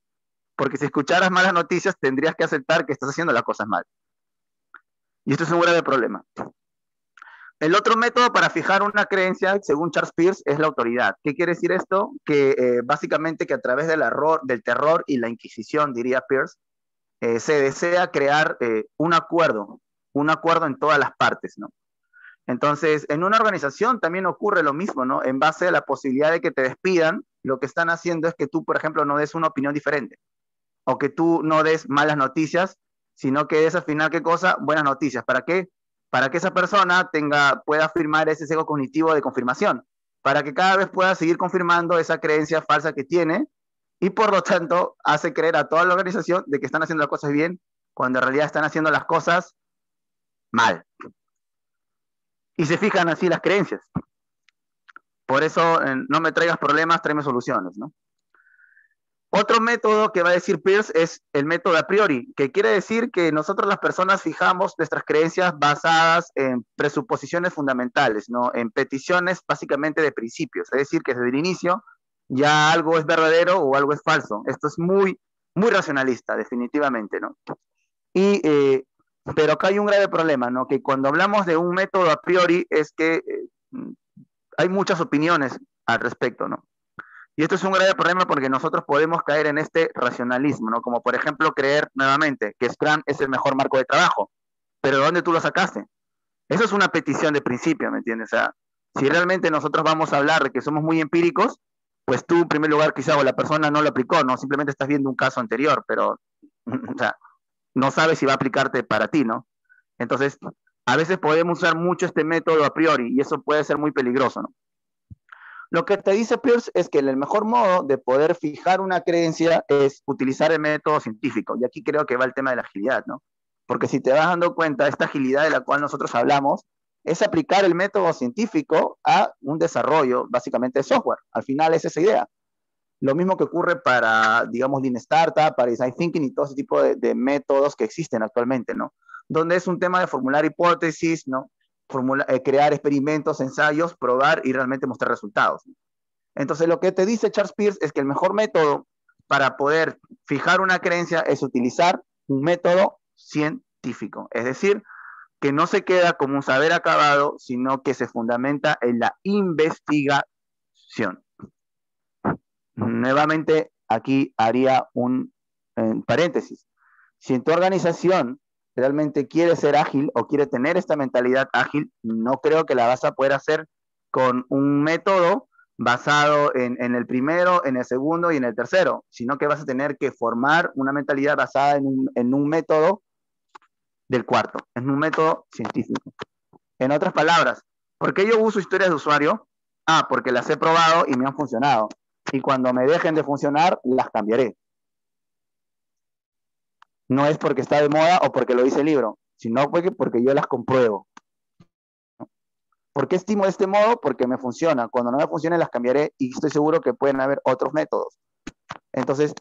porque si escucharas malas noticias tendrías que aceptar que estás haciendo las cosas mal. Y esto es un grave problema. El otro método para fijar una creencia, según Charles Peirce, es la autoridad. ¿Qué quiere decir esto? Que básicamente que a través del terror y la inquisición, diría Peirce, se desea crear un acuerdo en todas las partes, ¿no? Entonces, en una organización también ocurre lo mismo, ¿no? En base a la posibilidad de que te despidan, lo que están haciendo es que tú, por ejemplo, no des una opinión diferente, o que tú no des malas noticias, sino que des al final, ¿qué cosa? Buenas noticias. ¿Para qué? Para que esa persona pueda firmar ese sesgo cognitivo de confirmación, para que cada vez pueda seguir confirmando esa creencia falsa que tiene, y por lo tanto hace creer a toda la organización de que están haciendo las cosas bien, cuando en realidad están haciendo las cosas mal. Y se fijan así las creencias. Por eso, no me traigas problemas, tráeme soluciones, ¿no? Otro método que va a decir Peirce es el método a priori, que quiere decir que nosotros las personas fijamos nuestras creencias basadas en presuposiciones fundamentales, ¿no? En peticiones básicamente de principios, es decir, que desde el inicio ya algo es verdadero o algo es falso. Esto es muy, muy racionalista, definitivamente, ¿no? Pero acá hay un grave problema, ¿no? Que cuando hablamos de un método a priori es que hay muchas opiniones al respecto, ¿no? Y esto es un grave problema porque nosotros podemos caer en este racionalismo, ¿no? Como por ejemplo creer nuevamente que Scrum es el mejor marco de trabajo. Pero ¿de dónde tú lo sacaste? Eso es una petición de principio, ¿me entiendes? O sea, si realmente nosotros vamos a hablar de que somos muy empíricos, pues tú en primer lugar quizá o la persona no lo aplicó, ¿no? Simplemente estás viendo un caso anterior, pero o sea, no sabes si va a aplicarte para ti, ¿no? Entonces, a veces podemos usar mucho este método a priori y eso puede ser muy peligroso, ¿no? Lo que te dice Peirce es que el mejor modo de poder fijar una creencia es utilizar el método científico. Y aquí creo que va el tema de la agilidad, ¿no? Porque si te vas dando cuenta, esta agilidad de la cual nosotros hablamos es aplicar el método científico a un desarrollo, básicamente, de software. Al final es esa idea. Lo mismo que ocurre para, digamos, Lean Startup, para Design Thinking y todo ese tipo de métodos que existen actualmente, ¿no? Donde es un tema de formular hipótesis, ¿no? Crear experimentos, ensayos, probar y realmente mostrar resultados. Entonces, lo que te dice Charles Peirce es que el mejor método para poder fijar una creencia es utilizar un método científico. Es decir, que no se queda como un saber acabado, sino que se fundamenta en la investigación. Nuevamente, aquí haría un paréntesis. Si en tu organización realmente quieres ser ágil o quiere tener esta mentalidad ágil, no creo que la vas a poder hacer con un método basado en el primero, en el segundo y en el tercero, sino que vas a tener que formar una mentalidad basada en un método del cuarto, en un método científico. En otras palabras, ¿por qué yo uso historias de usuario? Porque las he probado y me han funcionado. Y cuando me dejen de funcionar, las cambiaré. No es porque está de moda o porque lo dice el libro, sino porque yo las compruebo. ¿Por qué estimo de este modo? Porque me funciona. Cuando no me funcione, las cambiaré y estoy seguro que pueden haber otros métodos. Entonces,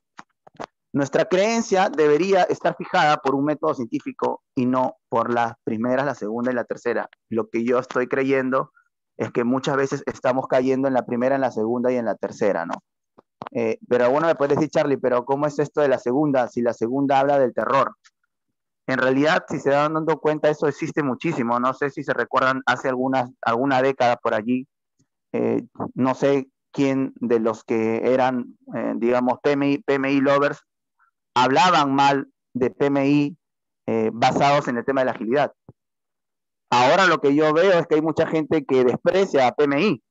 nuestra creencia debería estar fijada por un método científico y no por las primeras, la segunda y la tercera. Lo que yo estoy creyendo es que muchas veces estamos cayendo en la primera, en la segunda y en la tercera, ¿no? Pero bueno, me puede decir, Charlie, pero ¿cómo es esto de la segunda? Si la segunda habla del terror. En realidad, si se dan dando cuenta, eso existe muchísimo. No sé si se recuerdan hace alguna década por allí, no sé quién de los que eran, digamos, PMI lovers, hablaban mal de PMI basados en el tema de la agilidad. Ahora lo que yo veo es que hay mucha gente que desprecia a PMI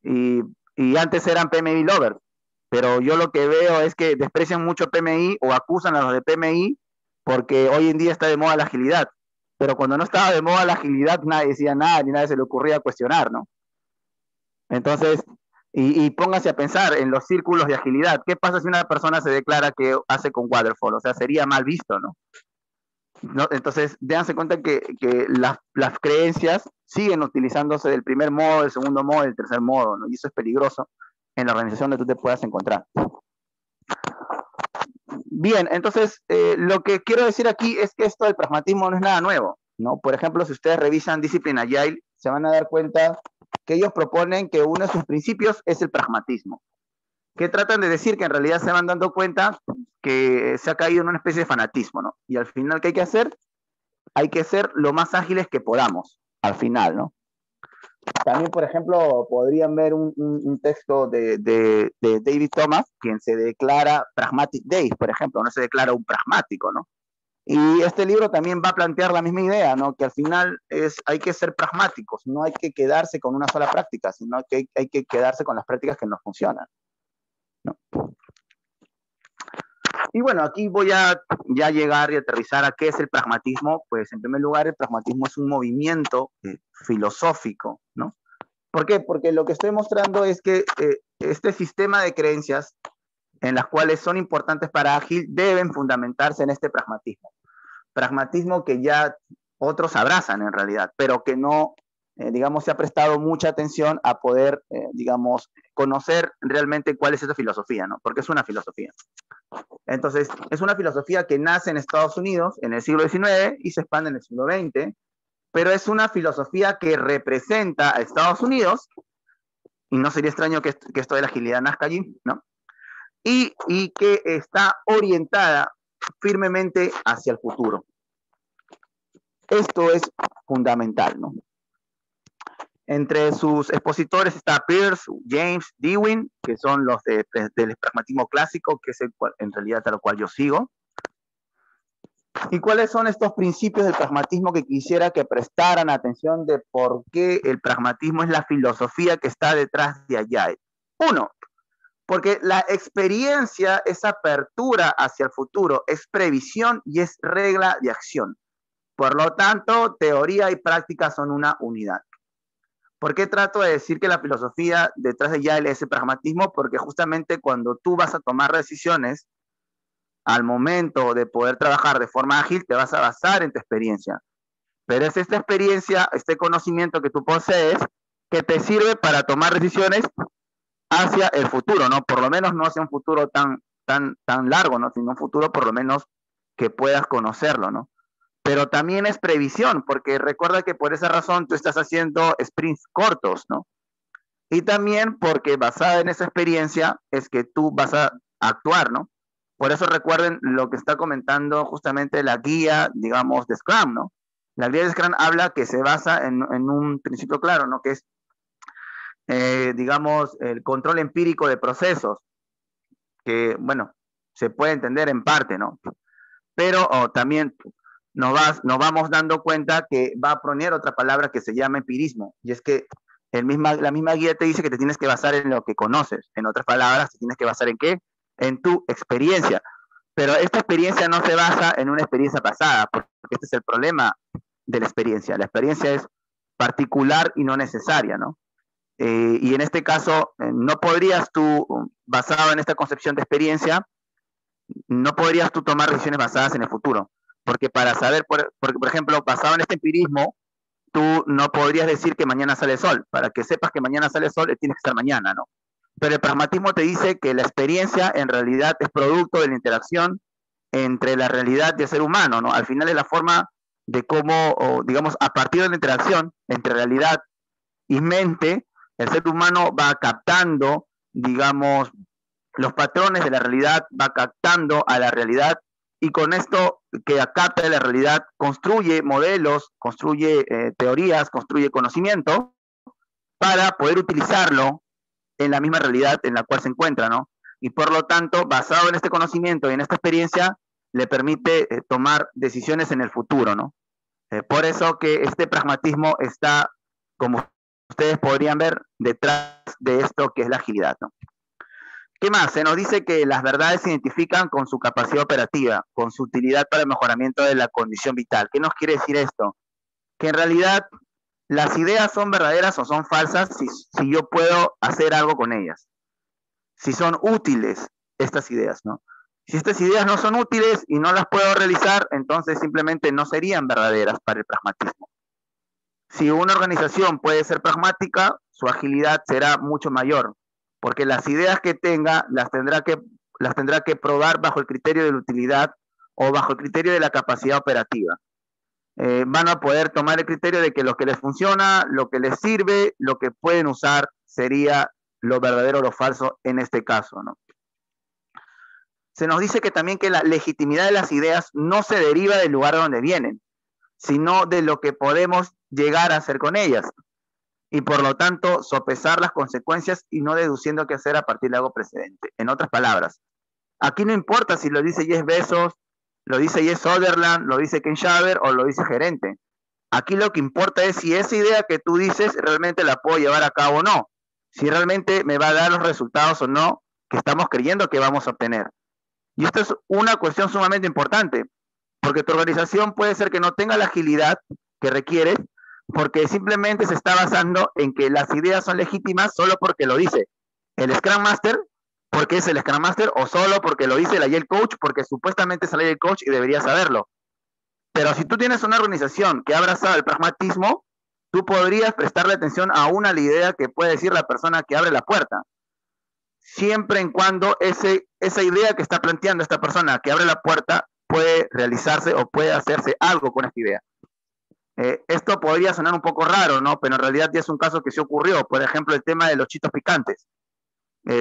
y antes eran PMI lovers, pero yo lo que veo es que desprecian mucho PMI o acusan a los de PMI porque hoy en día está de moda la agilidad, pero cuando no estaba de moda la agilidad nadie decía nada ni nadie se le ocurría cuestionar, ¿no? Entonces, y póngase a pensar en los círculos de agilidad. ¿Qué pasa si una persona se declara que hace con waterfall? O sea, sería mal visto, ¿no? ¿No? Entonces, déjense cuenta que las creencias siguen utilizándose del primer modo, del segundo modo, del tercer modo, ¿no? Y eso es peligroso en la organización donde tú te puedas encontrar. Bien, entonces, lo que quiero decir aquí es que esto del pragmatismo no es nada nuevo, ¿no? Por ejemplo, si ustedes revisan Discipline Agile, se van a dar cuenta que ellos proponen que uno de sus principios es el pragmatismo. ¿Qué tratan de decir? Que en realidad se van dando cuenta que se ha caído en una especie de fanatismo, ¿no? Y al final, ¿qué hay que hacer? Hay que ser lo más ágiles que podamos, al final, ¿no? También, por ejemplo, podrían ver un texto de David Thomas, quien se declara Pragmatic Dave, por ejemplo, no se declara un pragmático, ¿no? Y este libro también va a plantear la misma idea, ¿no? Que al final hay que ser pragmáticos, no hay que quedarse con una sola práctica, sino que hay que quedarse con las prácticas que nos funcionan, ¿no? Y bueno, aquí voy a ya llegar y aterrizar a qué es el pragmatismo. Pues en primer lugar, el pragmatismo es un movimiento filosófico, ¿no? ¿Por qué? Porque lo que estoy mostrando es que este sistema de creencias en las cuales son importantes para Ágil deben fundamentarse en este pragmatismo. Pragmatismo que ya otros abrazan en realidad, pero que no, digamos, se ha prestado mucha atención a poder, digamos, conocer realmente cuál es esa filosofía, ¿no? Porque es una filosofía. Entonces, es una filosofía que nace en Estados Unidos en el siglo XIX y se expande en el siglo XX, pero es una filosofía que representa a Estados Unidos, y no sería extraño que esto de la agilidad nazca allí, ¿no? Y que está orientada firmemente hacia el futuro. Esto es fundamental, ¿no? Entre sus expositores está Peirce, James, Dewey, que son los del pragmatismo clásico, que es en realidad a lo cual yo sigo. ¿Y cuáles son estos principios del pragmatismo que quisiera que prestaran atención de por qué el pragmatismo es la filosofía que está detrás de Agile? Uno, porque la experiencia es apertura hacia el futuro, es previsión y es regla de acción. Por lo tanto, teoría y práctica son una unidad. ¿Por qué trato de decir que la filosofía detrás de Agile es el pragmatismo? Porque justamente cuando tú vas a tomar decisiones, al momento de poder trabajar de forma ágil, te vas a basar en tu experiencia. Pero es esta experiencia, este conocimiento que tú posees, que te sirve para tomar decisiones hacia el futuro, ¿no? Por lo menos no hacia un futuro tan largo, ¿no? Sino un futuro por lo menos que puedas conocerlo, ¿no? Pero también es previsión, porque recuerda que por esa razón tú estás haciendo sprints cortos, ¿no? Y también porque basada en esa experiencia es que tú vas a actuar, ¿no? Por eso recuerden lo que está comentando justamente la guía, digamos, de Scrum, ¿no? La guía de Scrum habla que se basa en un principio claro, ¿no? Que es, digamos, el control empírico de procesos, que, bueno, se puede entender en parte, ¿no? Pero también nos vamos dando cuenta que va a poner otra palabra que se llama empirismo, y es que la misma guía te dice que te tienes que basar en lo que conoces. En otras palabras, te tienes que basar en ¿qué? En tu experiencia. Pero esta experiencia no se basa en una experiencia pasada, porque este es el problema de la experiencia. La experiencia es particular y no necesaria, ¿no? Y en este caso, no podrías tú, basado en esta concepción de experiencia, no podrías tú tomar decisiones basadas en el futuro. Porque para saber, porque por ejemplo, basado en este empirismo, tú no podrías decir que mañana sale el sol. Para que sepas que mañana sale el sol, tiene que estar mañana, ¿no? Pero el pragmatismo te dice que la experiencia en realidad es producto de la interacción entre la realidad y el ser humano, ¿no? Al final es la forma de cómo, digamos, a partir de la interacción entre realidad y mente, el ser humano va captando, digamos, los patrones de la realidad, va captando a la realidad, y con esto que capta de la realidad construye modelos, construye teorías, construye conocimiento para poder utilizarlo en la misma realidad en la cual se encuentra, ¿no? Y por lo tanto, basado en este conocimiento y en esta experiencia, le permite tomar decisiones en el futuro, ¿no? Por eso que este pragmatismo está, como ustedes podrían ver, detrás de esto que es la agilidad, ¿no? ¿Qué más? Se nos dice que las verdades se identifican con su capacidad operativa, con su utilidad para el mejoramiento de la condición vital. ¿Qué nos quiere decir esto? Que en realidad las ideas son verdaderas o son falsas si yo puedo hacer algo con ellas. Si son útiles estas ideas, ¿no? Si estas ideas no son útiles y no las puedo realizar, entonces simplemente no serían verdaderas para el pragmatismo. Si una organización puede ser pragmática, su agilidad será mucho mayor, porque las ideas que tenga las tendrá que probar bajo el criterio de la utilidad o bajo el criterio de la capacidad operativa. Van a poder tomar el criterio de que lo que les funciona, lo que les sirve, lo que pueden usar sería lo verdadero o lo falso en este caso, ¿no? Se nos dice que también que la legitimidad de las ideas no se deriva del lugar donde vienen, sino de lo que podemos llegar a hacer con ellas. Y por lo tanto, sopesar las consecuencias y no deduciendo qué hacer a partir de algo precedente. En otras palabras, aquí no importa si lo dice Jeff Bezos, lo dice Jess Sutherland, lo dice Ken Shaver o lo dice gerente. Aquí lo que importa es si esa idea que tú dices realmente la puedo llevar a cabo o no. Si realmente me va a dar los resultados o no que estamos creyendo que vamos a obtener. Y esto es una cuestión sumamente importante, porque tu organización puede ser que no tenga la agilidad que requiere, porque simplemente se está basando en que las ideas son legítimas solo porque lo dice el Scrum Master, porque es el Scrum Master, o solo porque lo dice el Agile Coach, porque supuestamente es el Agile Coach y debería saberlo. Pero si tú tienes una organización que ha abrazado el pragmatismo, tú podrías prestarle atención a una idea que puede decir la persona que abre la puerta, siempre en cuando esa idea que está planteando esta persona que abre la puerta puede realizarse o puede hacerse algo con esta idea. Esto podría sonar un poco raro, ¿no? Pero en realidad ya es un caso que se ocurrió. Por ejemplo, el tema de los chitos picantes.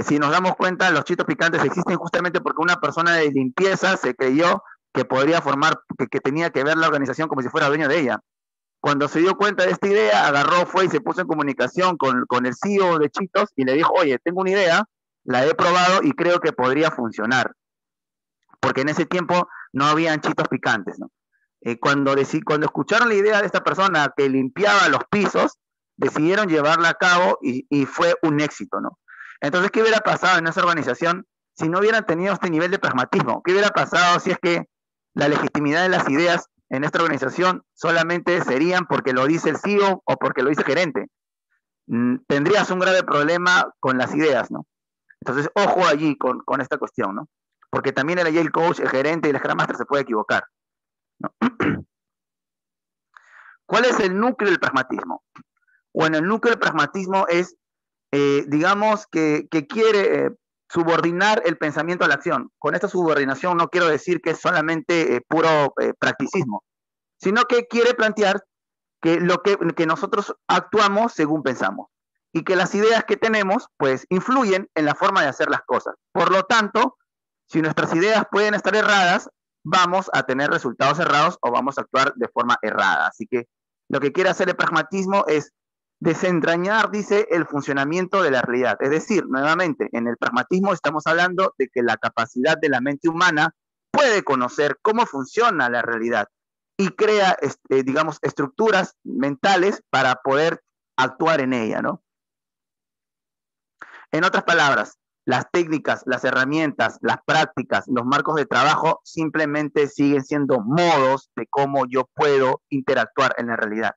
Si nos damos cuenta, los chitos picantes existen justamente porque una persona de limpieza se creyó que podría formar, que tenía que ver la organización como si fuera dueño de ella. Cuando se dio cuenta de esta idea, agarró, fue y se puso en comunicación con el CEO de Chitos y le dijo, oye, tengo una idea, la he probado y creo que podría funcionar. Porque en ese tiempo no habían chitos picantes, ¿no? Cuando escucharon la idea de esta persona que limpiaba los pisos, decidieron llevarla a cabo y fue un éxito, ¿no? Entonces, ¿qué hubiera pasado en esa organización si no hubieran tenido este nivel de pragmatismo? ¿Qué hubiera pasado si es que la legitimidad de las ideas en esta organización solamente serían porque lo dice el CEO o porque lo dice el gerente? Tendrías un grave problema con las ideas, ¿no? Entonces, ojo allí con esta cuestión, ¿no? Porque también el Agile Coach, el gerente y el Scrum Master se puede equivocar, ¿no? ¿Cuál es el núcleo del pragmatismo? Bueno, el núcleo del pragmatismo es, digamos, que quiere subordinar el pensamiento a la acción. Con esta subordinación no quiero decir que es solamente puro practicismo, sino que quiere plantear que nosotros actuamos según pensamos y que las ideas que tenemos, pues, influyen en la forma de hacer las cosas. Por lo tanto, si nuestras ideas pueden estar erradas, vamos a tener resultados errados o vamos a actuar de forma errada. Así que lo que quiere hacer el pragmatismo es desentrañar, dice, el funcionamiento de la realidad. Es decir, nuevamente, en el pragmatismo estamos hablando de que la capacidad de la mente humana puede conocer cómo funciona la realidad y crea, digamos, estructuras mentales para poder actuar en ella, ¿no? En otras palabras, las técnicas, las herramientas, las prácticas, los marcos de trabajo simplemente siguen siendo modos de cómo yo puedo interactuar en la realidad.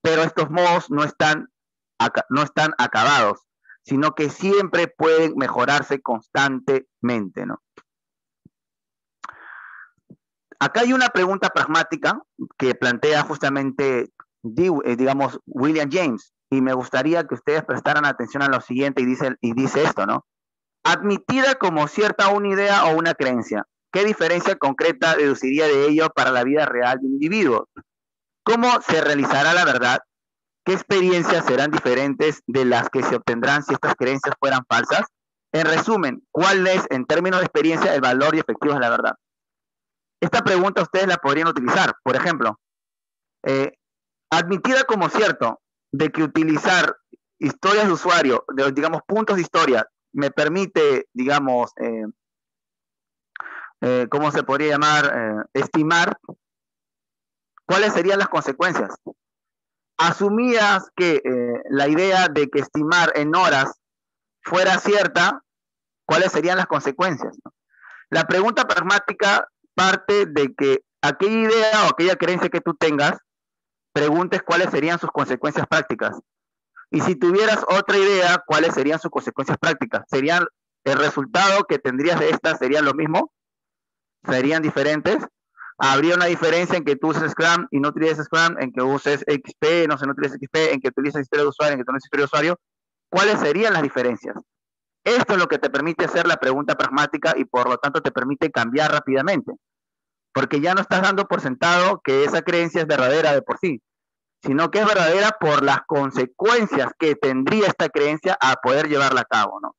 Pero estos modos no están acabados, sino que siempre pueden mejorarse constantemente, ¿no? Acá hay una pregunta pragmática que plantea justamente, digamos, William James, y me gustaría que ustedes prestaran atención a lo siguiente y dice esto, ¿no? Admitida como cierta una idea o una creencia, ¿qué diferencia concreta deduciría de ello para la vida real de un individuo? ¿Cómo se realizará la verdad? ¿qué experiencias serán diferentes de las que se obtendrán si estas creencias fueran falsas? En resumen, ¿cuál es, en términos de experiencia, el valor y efectivo de la verdad? Esta pregunta ustedes la podrían utilizar. Por ejemplo, admitida como cierto de que utilizar historias de usuario, digamos, puntos de historia, me permite, digamos, ¿cómo se podría llamar? Estimar cuáles serían las consecuencias. Asumías que la idea de que estimar en horas fuera cierta, ¿cuáles serían las consecuencias? La pregunta pragmática parte de que aquella idea o aquella creencia que tú tengas, preguntes cuáles serían sus consecuencias prácticas. Y si tuvieras otra idea, ¿cuáles serían sus consecuencias prácticas? ¿Serían el resultado que tendrías de estas, serían lo mismo? ¿Serían diferentes? ¿Habría una diferencia en que tú uses Scrum y no utilices Scrum, en que uses XP, no sé, no utilices XP, en que utilices historia de usuario, en que tú no utilices historia de usuario? ¿Cuáles serían las diferencias? Esto es lo que te permite hacer la pregunta pragmática y por lo tanto te permite cambiar rápidamente. Porque ya no estás dando por sentado que esa creencia es verdadera de por sí, sino que es verdadera por las consecuencias que tendría esta creencia a poder llevarla a cabo, ¿no?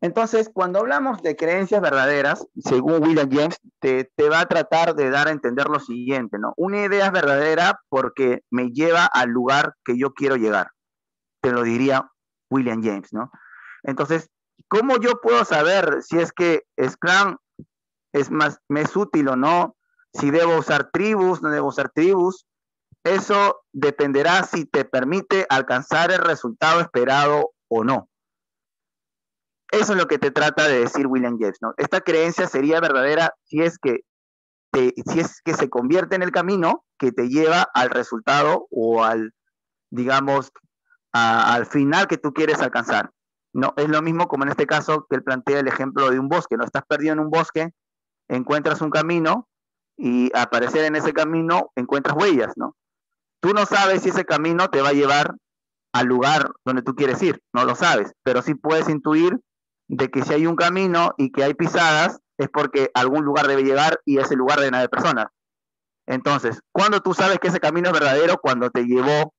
Entonces, cuando hablamos de creencias verdaderas, según William James, te va a tratar de dar a entender lo siguiente, ¿no? Una idea es verdadera porque me lleva al lugar que yo quiero llegar. Te lo diría William James, ¿no? Entonces, ¿cómo yo puedo saber si es que Scrum me es útil o no? Si debo usar tribus, no debo usar tribus. Eso dependerá si te permite alcanzar el resultado esperado o no. Eso es lo que te trata de decir William James, ¿no? Esta creencia sería verdadera si es que se convierte en el camino que te lleva al resultado o al, digamos, al final que tú quieres alcanzar. No, es lo mismo como en este caso que él plantea el ejemplo de un bosque, ¿no? Estás perdido en un bosque, encuentras un camino y al aparecer en ese camino encuentras huellas, ¿no? Tú no sabes si ese camino te va a llevar al lugar donde tú quieres ir, no lo sabes, pero sí puedes intuir de que si hay un camino y que hay pisadas, es porque a algún lugar debe llegar y ese lugar debe haber personas. Entonces, ¿cuándo tú sabes que ese camino es verdadero? Cuando te llevó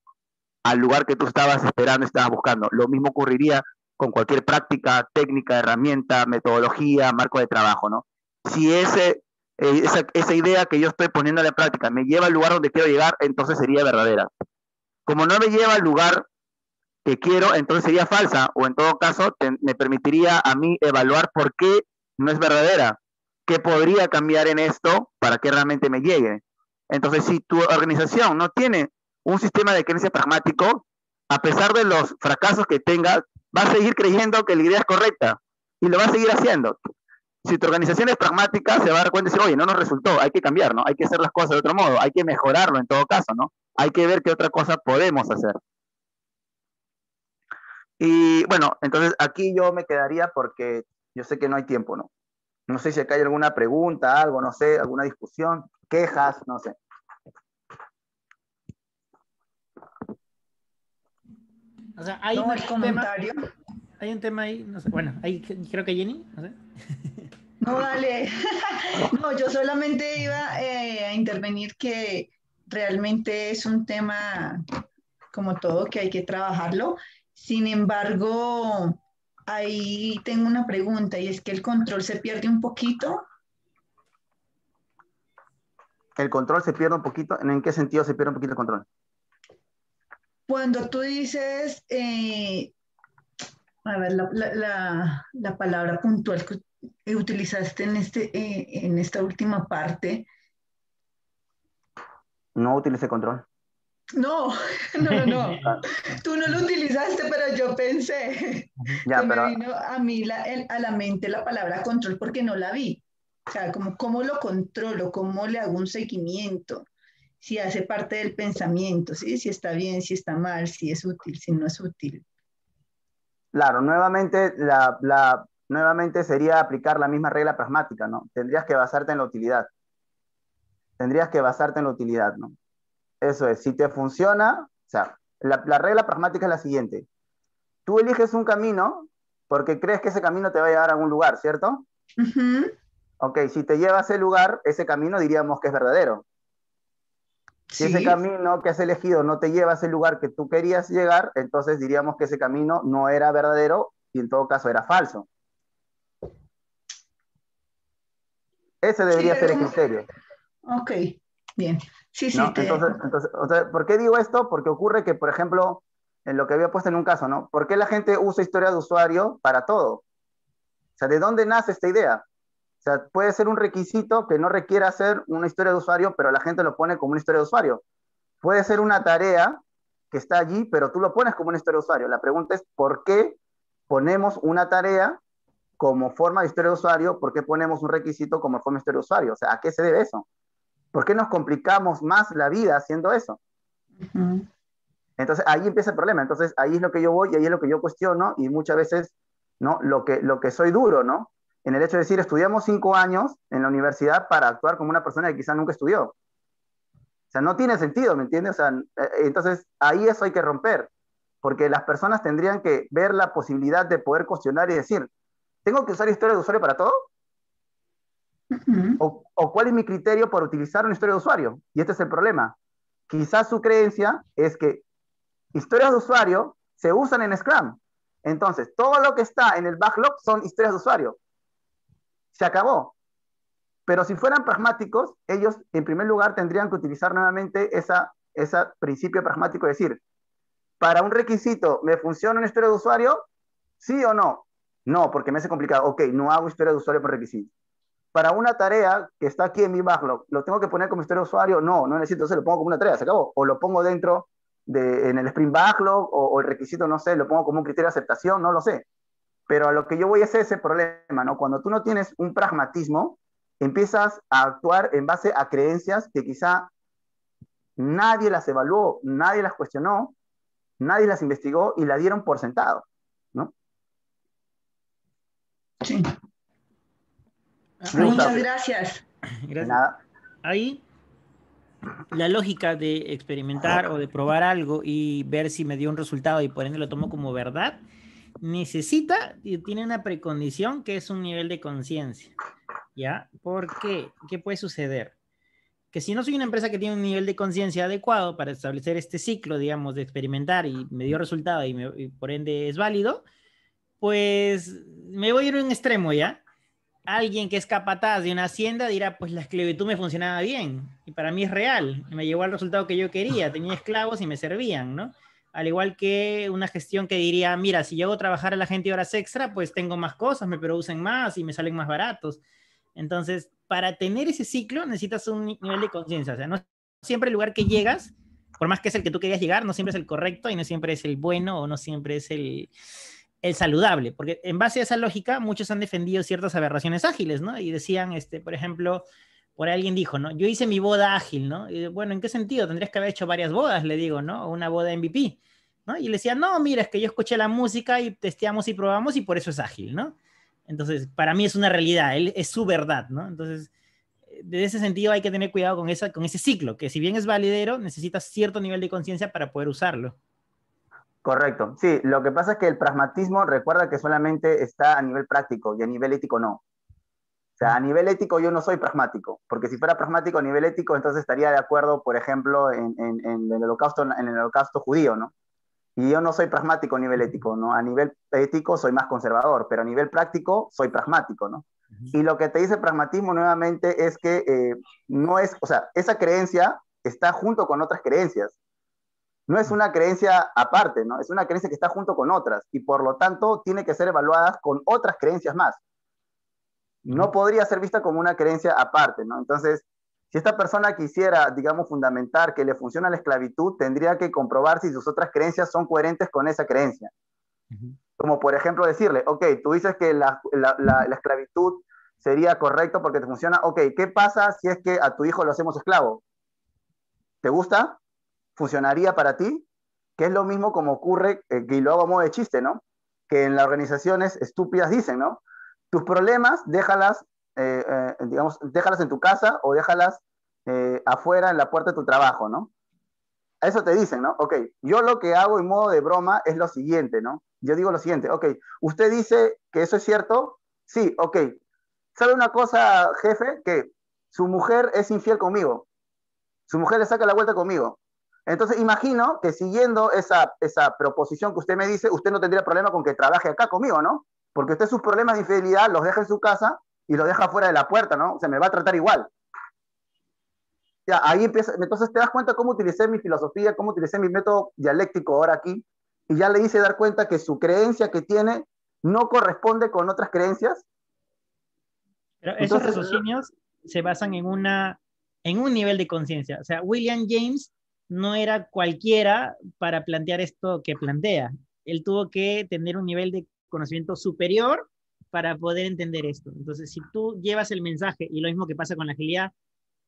al lugar que tú estabas esperando y estabas buscando. Lo mismo ocurriría con cualquier práctica, técnica, herramienta, metodología, marco de trabajo, ¿no? Si esa idea que yo estoy poniendo en la práctica me lleva al lugar donde quiero llegar, entonces sería verdadera. Como no me lleva al lugar que quiero, entonces sería falsa, o en todo caso me permitiría a mí evaluar por qué no es verdadera, qué podría cambiar en esto para que realmente me llegue. Entonces, si tu organización no tiene un sistema de creencia pragmático, a pesar de los fracasos que tenga, va a seguir creyendo que la idea es correcta y lo va a seguir haciendo. Si tu organización es pragmática, se va a dar cuenta y decir, oye, no nos resultó, hay que cambiar, ¿no? Hay que hacer las cosas de otro modo, hay que mejorarlo en todo caso, ¿no? Hay que ver qué otra cosa podemos hacer. Y bueno, entonces aquí yo me quedaría porque yo sé que no hay tiempo, ¿no? No sé si acá hay alguna pregunta, algo, no sé, alguna discusión, quejas, no sé. O sea, hay No, el comentario. Hay un tema ahí, no sé, bueno, ahí creo que Jenny, no sé. No, dale. No, yo solamente iba a intervenir que realmente es un tema como todo que hay que trabajarlo. Sin embargo, ahí tengo una pregunta y es que el control se pierde un poquito. El control se pierde un poquito. ¿En qué sentido se pierde un poquito el control? Cuando tú dices, a ver, la palabra puntual que utilizaste en esta última parte. No utilicé control. No. Tú no lo utilizaste, pero yo pensé. Ya, Se pero me vino a mí a la mente la palabra control porque no la vi. O sea, cómo lo controlo, cómo le hago un seguimiento, si hace parte del pensamiento, ¿sí? Si está bien, si está mal, si es útil, si no es útil. claro, nuevamente, nuevamente sería aplicar la misma regla pragmática, ¿no? Tendrías que basarte en la utilidad. Tendrías que basarte en la utilidad, ¿no? Eso es, si te funciona, o sea, la regla pragmática es la siguiente. Tú eliges un camino porque crees que ese camino te va a llevar a algún lugar, ¿cierto? Uh-huh. Ok, si te lleva a ese lugar, ese camino diríamos que es verdadero. Si ese Sí, camino que has elegido no te lleva a ese lugar que tú querías llegar, entonces diríamos que ese camino no era verdadero y en todo caso era falso. Ese sí, debería es ser el como, criterio, ok, bien. Sí, sí, ¿no? Entonces, o sea, ¿por qué digo esto? Porque ocurre que, por ejemplo, en lo que había puesto en un caso, ¿no? ¿Por qué la gente usa historia de usuario para todo? O sea, ¿de dónde nace esta idea? O sea, puede ser un requisito que no requiera hacer una historia de usuario, pero la gente lo pone como una historia de usuario. Puede ser una tarea que está allí, pero tú lo pones como una historia de usuario. La pregunta es, ¿por qué ponemos una tarea como forma de historia de usuario? ¿Por qué ponemos un requisito como forma de historia de usuario? O sea, ¿a qué se debe eso? ¿Por qué nos complicamos más la vida haciendo eso? ujú, Entonces ahí empieza el problema. Entonces ahí es lo que yo voy y ahí es lo que yo cuestiono y muchas veces, ¿no? Lo que soy duro, ¿no? En el hecho de decir, estudiamos 5 años en la universidad para actuar como una persona que quizás nunca estudió. O sea, no tiene sentido, ¿me entiendes? O sea, entonces ahí eso hay que romper, porque las personas tendrían que ver la posibilidad de poder cuestionar y decir, ¿tengo que usar historia de usuario para todo? ujú. ¿O cuál es mi criterio para utilizar una historia de usuario? Y este es el problema. Quizás su creencia es que historias de usuario se usan en Scrum. Entonces, todo lo que está en el backlog son historias de usuario. Se acabó. Pero si fueran pragmáticos, ellos en primer lugar tendrían que utilizar nuevamente ese principio pragmático, es decir, para un requisito, ¿me funciona una historia de usuario? ¿Sí o no? No, porque me hace complicado. Ok, no hago historia de usuario por requisito. Para una tarea que está aquí en mi backlog, ¿lo tengo que poner como historia de usuario? No, no necesito, lo pongo como una tarea, se acabó. O lo pongo dentro en el Sprint Backlog, o el requisito, no sé, lo pongo como un criterio de aceptación, no lo sé. Pero a lo que yo voy es ese problema, ¿no? Cuando tú no tienes un pragmatismo, empiezas a actuar en base a creencias que quizá nadie las evaluó, nadie las cuestionó, nadie las investigó y la dieron por sentado, ¿no? Sí. Digo, Gustavo, Muchas gracias. de Gracias. nada. Ahí la lógica de experimentar o de probar algo y ver si me dio un resultado y por ende lo tomo como verdad, necesita y tiene una precondición que es un nivel de conciencia. ¿Ya? ¿Por qué? ¿Qué puede suceder? Que si no soy una empresa que tiene un nivel de conciencia adecuado para establecer este ciclo, digamos, de experimentar y me dio resultado y por ende es válido, pues me voy a ir a un extremo, ¿ya? Alguien que es capataz de una hacienda dirá, pues la esclavitud me funcionaba bien y para mí es real, me llevó al resultado que yo quería, tenía esclavos y me servían, ¿no? Al igual que una gestión que diría, mira, si yo hago trabajar a la gente horas extra, pues tengo más cosas, me producen más y me salen más baratos. Entonces, para tener ese ciclo necesitas un nivel de conciencia, o sea, no siempre el lugar que llegas, por más que es el que tú querías llegar, no siempre es el correcto y no siempre es el bueno o no siempre es el saludable, porque en base a esa lógica muchos han defendido ciertas aberraciones ágiles, ¿no? Y decían, por ejemplo, por alguien dijo, ¿no? Yo hice mi boda ágil, ¿no? Y, bueno, ¿en qué sentido? Tendrías que haber hecho varias bodas, le digo, ¿no? O una boda MVP, ¿no? Y le decía, no, mira, es que yo escuché la música y testeamos y probamos y por eso es ágil, ¿no? Entonces, para mí es una realidad, él, es su verdad, ¿no? Entonces, de ese sentido hay que tener cuidado con ese ciclo, que si bien es validero, necesitas cierto nivel de conciencia para poder usarlo. Correcto. Sí, lo que pasa es que el pragmatismo recuerda que solamente está a nivel práctico y a nivel ético no. O sea, a nivel ético yo no soy pragmático, porque si fuera pragmático a nivel ético, entonces estaría de acuerdo, por ejemplo, en el holocausto judío, ¿no? Y yo no soy pragmático a nivel ético, ¿no? A nivel ético soy más conservador, pero a nivel práctico soy pragmático, ¿no? Y lo que te dice pragmatismo nuevamente es que no es, o sea, esa creencia está junto con otras creencias. No es una creencia aparte, ¿no? Es una creencia que está junto con otras y por lo tanto tiene que ser evaluada con otras creencias más. No podría ser vista como una creencia aparte, ¿no? Entonces, si esta persona quisiera, digamos, fundamentar que le funciona la esclavitud, tendría que comprobar si sus otras creencias son coherentes con esa creencia. Como por ejemplo decirle, ok, tú dices que la esclavitud sería correcto porque te funciona, ok, ¿qué pasa si es que a tu hijo lo hacemos esclavo? ¿Te gusta? ¿Funcionaría para ti? Que es lo mismo como ocurre, que lo hago a modo de chiste, ¿no? Que en las organizaciones estúpidas dicen, ¿no? Tus problemas, déjalas, digamos, déjalas en tu casa o déjalas afuera en la puerta de tu trabajo, ¿no? A eso te dicen, ¿no? Ok, yo lo que hago en modo de broma es lo siguiente, ¿no? Yo digo lo siguiente, ok, ¿usted dice que eso es cierto? Sí, ok. ¿Sabe una cosa, jefe? Que su mujer es infiel conmigo. su mujer le saca la vuelta conmigo. Entonces imagino que siguiendo esa proposición que usted me dice, usted no tendría problema con que trabaje acá conmigo, ¿no? Porque usted sus problemas de infidelidad los deja en su casa y los deja fuera de la puerta, ¿no? O sea, me va a tratar igual. Ya, ahí empieza, entonces te das cuenta cómo utilicé mi filosofía, cómo utilicé mi método dialéctico ahora aquí, y ya le hice dar cuenta que su creencia que tiene no corresponde con otras creencias. Pero esos Entonces, raciocinios se basan en un nivel de conciencia. O sea, William James no era cualquiera para plantear esto que plantea. Él tuvo que tener un nivel de conocimiento superior para poder entender esto. Entonces, si tú llevas el mensaje, y lo mismo que pasa con la agilidad,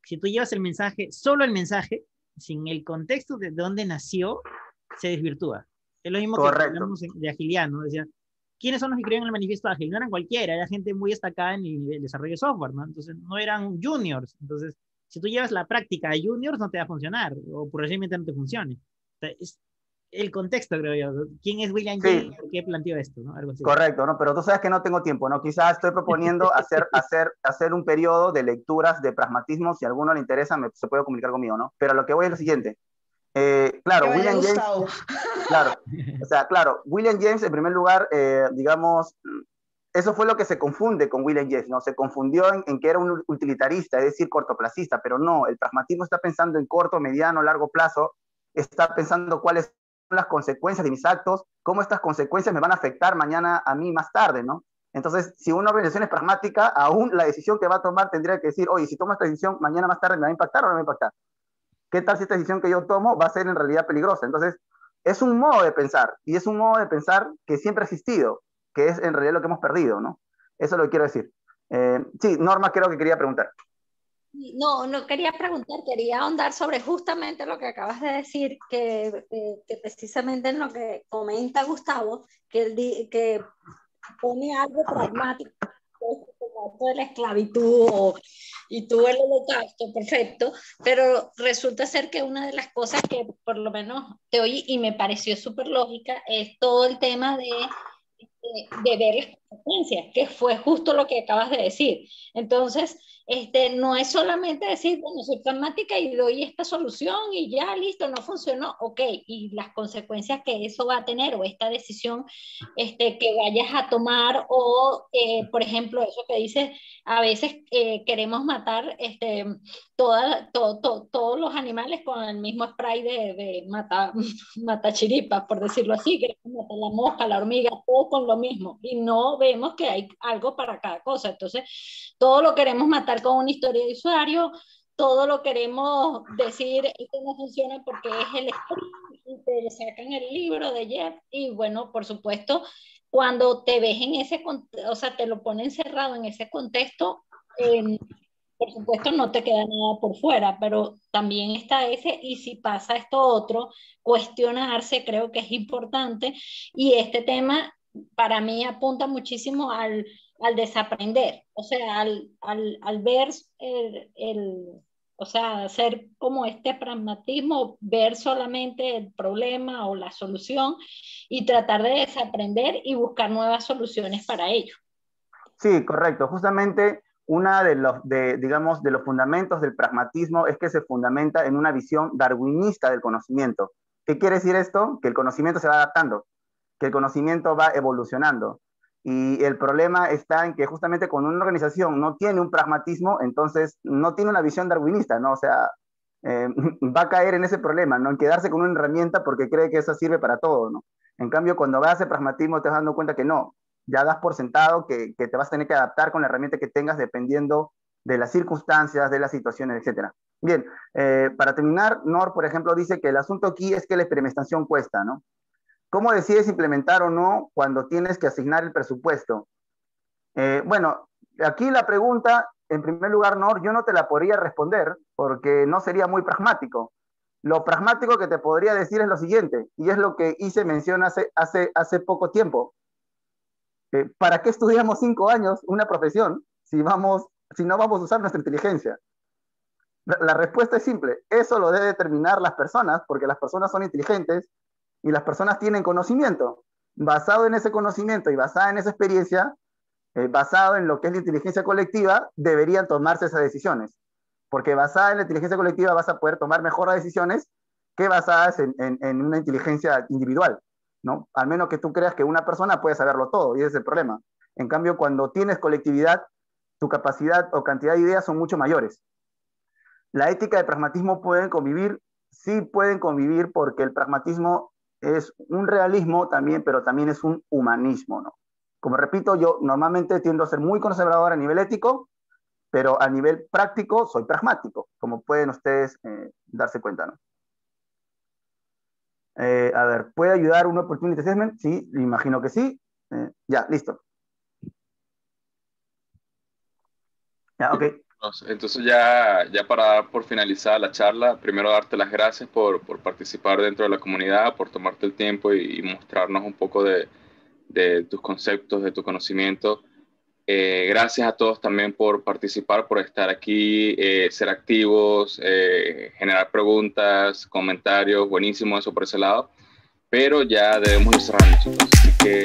si tú llevas el mensaje, solo el mensaje, sin el contexto de dónde nació, se desvirtúa. Es lo mismo que hablamos de agilidad, ¿no? Decía, ¿quiénes son los que creían en el manifiesto ágil? No eran cualquiera, era gente muy destacada en el desarrollo de software, ¿no? Entonces, no eran juniors. Entonces, si tú llevas la práctica a juniors, no te va a funcionar, o probablemente no te funcione. O sea, es el contexto, creo yo. ¿Quién es William James? ¿Por qué planteó esto? ¿No? Algo así. Correcto, ¿no? Pero tú sabes que no tengo tiempo, ¿no? Quizás estoy proponiendo hacer un periodo de lecturas de pragmatismo. Si a alguno le interesa, se puede comunicar conmigo, ¿no? Pero lo que voy es lo siguiente. Claro, William James, claro, o sea, claro, William James en primer lugar, digamos, eso fue lo que se confunde con William James, ¿no? Se confundió en que era un utilitarista, es decir, cortoplacista, pero no, el pragmatismo está pensando en corto, mediano, largo plazo, está pensando cuáles son las consecuencias de mis actos, cómo estas consecuencias me van a afectar mañana a mí más tarde, ¿no? Entonces, si una organización es pragmática, aún la decisión que va a tomar tendría que decir, oye, si tomo esta decisión, mañana más tarde me va a impactar o no me va a impactar. ¿Qué tal si esta decisión que yo tomo va a ser en realidad peligrosa? Entonces, es un modo de pensar, y es un modo de pensar que siempre ha existido, que es en realidad lo que hemos perdido, ¿no? Eso es lo que quiero decir. Sí, Norma, creo que quería preguntar. No, no quería preguntar, quería ahondar sobre justamente lo que acabas de decir, que precisamente en lo que comenta Gustavo, que pone algo pragmático, como esto de la esclavitud y tú el holocausto, perfecto, pero resulta ser que una de las cosas que por lo menos te oí y me pareció súper lógica es todo el tema de ver las consecuencias, que fue justo lo que acabas de decir. Entonces, no es solamente decir, bueno, soy pragmática y doy esta solución y ya, listo, no funcionó, ok, y las consecuencias que eso va a tener o esta decisión que vayas a tomar o, por ejemplo, eso que dices, a veces queremos matar todos los animales con el mismo spray de matachiripas, por decirlo así, queremos matar la mosca, la hormiga, todo con lo mismo, y no vemos que hay algo para cada cosa. Entonces, todo lo queremos matar con una historia de usuario, todo lo queremos decir, esto no funciona porque es el script, y te sacan el libro de Jeff, y bueno, por supuesto, cuando te ves en ese, o sea, te lo ponen cerrado en ese contexto, por supuesto no te queda nada por fuera, pero también está ese, y si pasa esto otro, cuestionarse creo que es importante, y este tema para mí apunta muchísimo al desaprender, o sea, al ver o sea, hacer como este pragmatismo, ver solamente el problema o la solución y tratar de desaprender y buscar nuevas soluciones para ello. Sí, correcto. Justamente una digamos, de los fundamentos del pragmatismo es que se fundamenta en una visión darwinista del conocimiento. ¿Qué quiere decir esto? Que el conocimiento se va adaptando, que el conocimiento va evolucionando. Y el problema está en que justamente cuando una organización no tiene un pragmatismo, entonces no tiene una visión darwinista, ¿no? O sea, va a caer en ese problema, ¿no? En quedarse con una herramienta porque cree que eso sirve para todo, ¿no? En cambio, cuando vas a hacer pragmatismo te vas dando cuenta que no, ya das por sentado que te vas a tener que adaptar con la herramienta que tengas dependiendo de las circunstancias, de las situaciones, etc. Bien, para terminar, Nor, por ejemplo, dice que el asunto aquí es que la experimentación cuesta, ¿no? ¿Cómo decides implementar o no cuando tienes que asignar el presupuesto? Bueno, aquí la pregunta, en primer lugar, Nor, yo no te la podría responder porque no sería muy pragmático. Lo pragmático que te podría decir es lo siguiente, y es lo que hice mención hace poco tiempo. ¿Para qué estudiamos 5 años una profesión si no vamos a usar nuestra inteligencia? La respuesta es simple, eso lo debe determinar las personas, porque las personas son inteligentes y las personas tienen conocimiento. Basado en ese conocimiento y basada en esa experiencia, basado en lo que es la inteligencia colectiva, deberían tomarse esas decisiones. porque basada en la inteligencia colectiva vas a poder tomar mejores decisiones que basadas en una inteligencia individual, ¿no? Al menos que tú creas que una persona puede saberlo todo, y ese es el problema. En cambio, cuando tienes colectividad, tu capacidad o cantidad de ideas son mucho mayores. La ética y el pragmatismo pueden convivir, sí pueden convivir, porque el pragmatismo es un realismo también, pero también es un humanismo, ¿no? Como repito, yo normalmente tiendo a ser muy conservador a nivel ético, pero a nivel práctico soy pragmático, como pueden ustedes darse cuenta, ¿no? A ver, ¿puede ayudar un Opportunity Assessment? Sí, imagino que sí. Ya, listo. Ya, ok. Entonces ya para dar por finalizada la charla, primero darte las gracias por participar dentro de la comunidad, por tomarte el tiempo y mostrarnos un poco de tus conceptos, de tu conocimiento. Gracias a todos también por participar, por estar aquí, ser activos, generar preguntas, comentarios, buenísimo eso por ese lado, pero ya debemos ir cerrando, chicos. Así que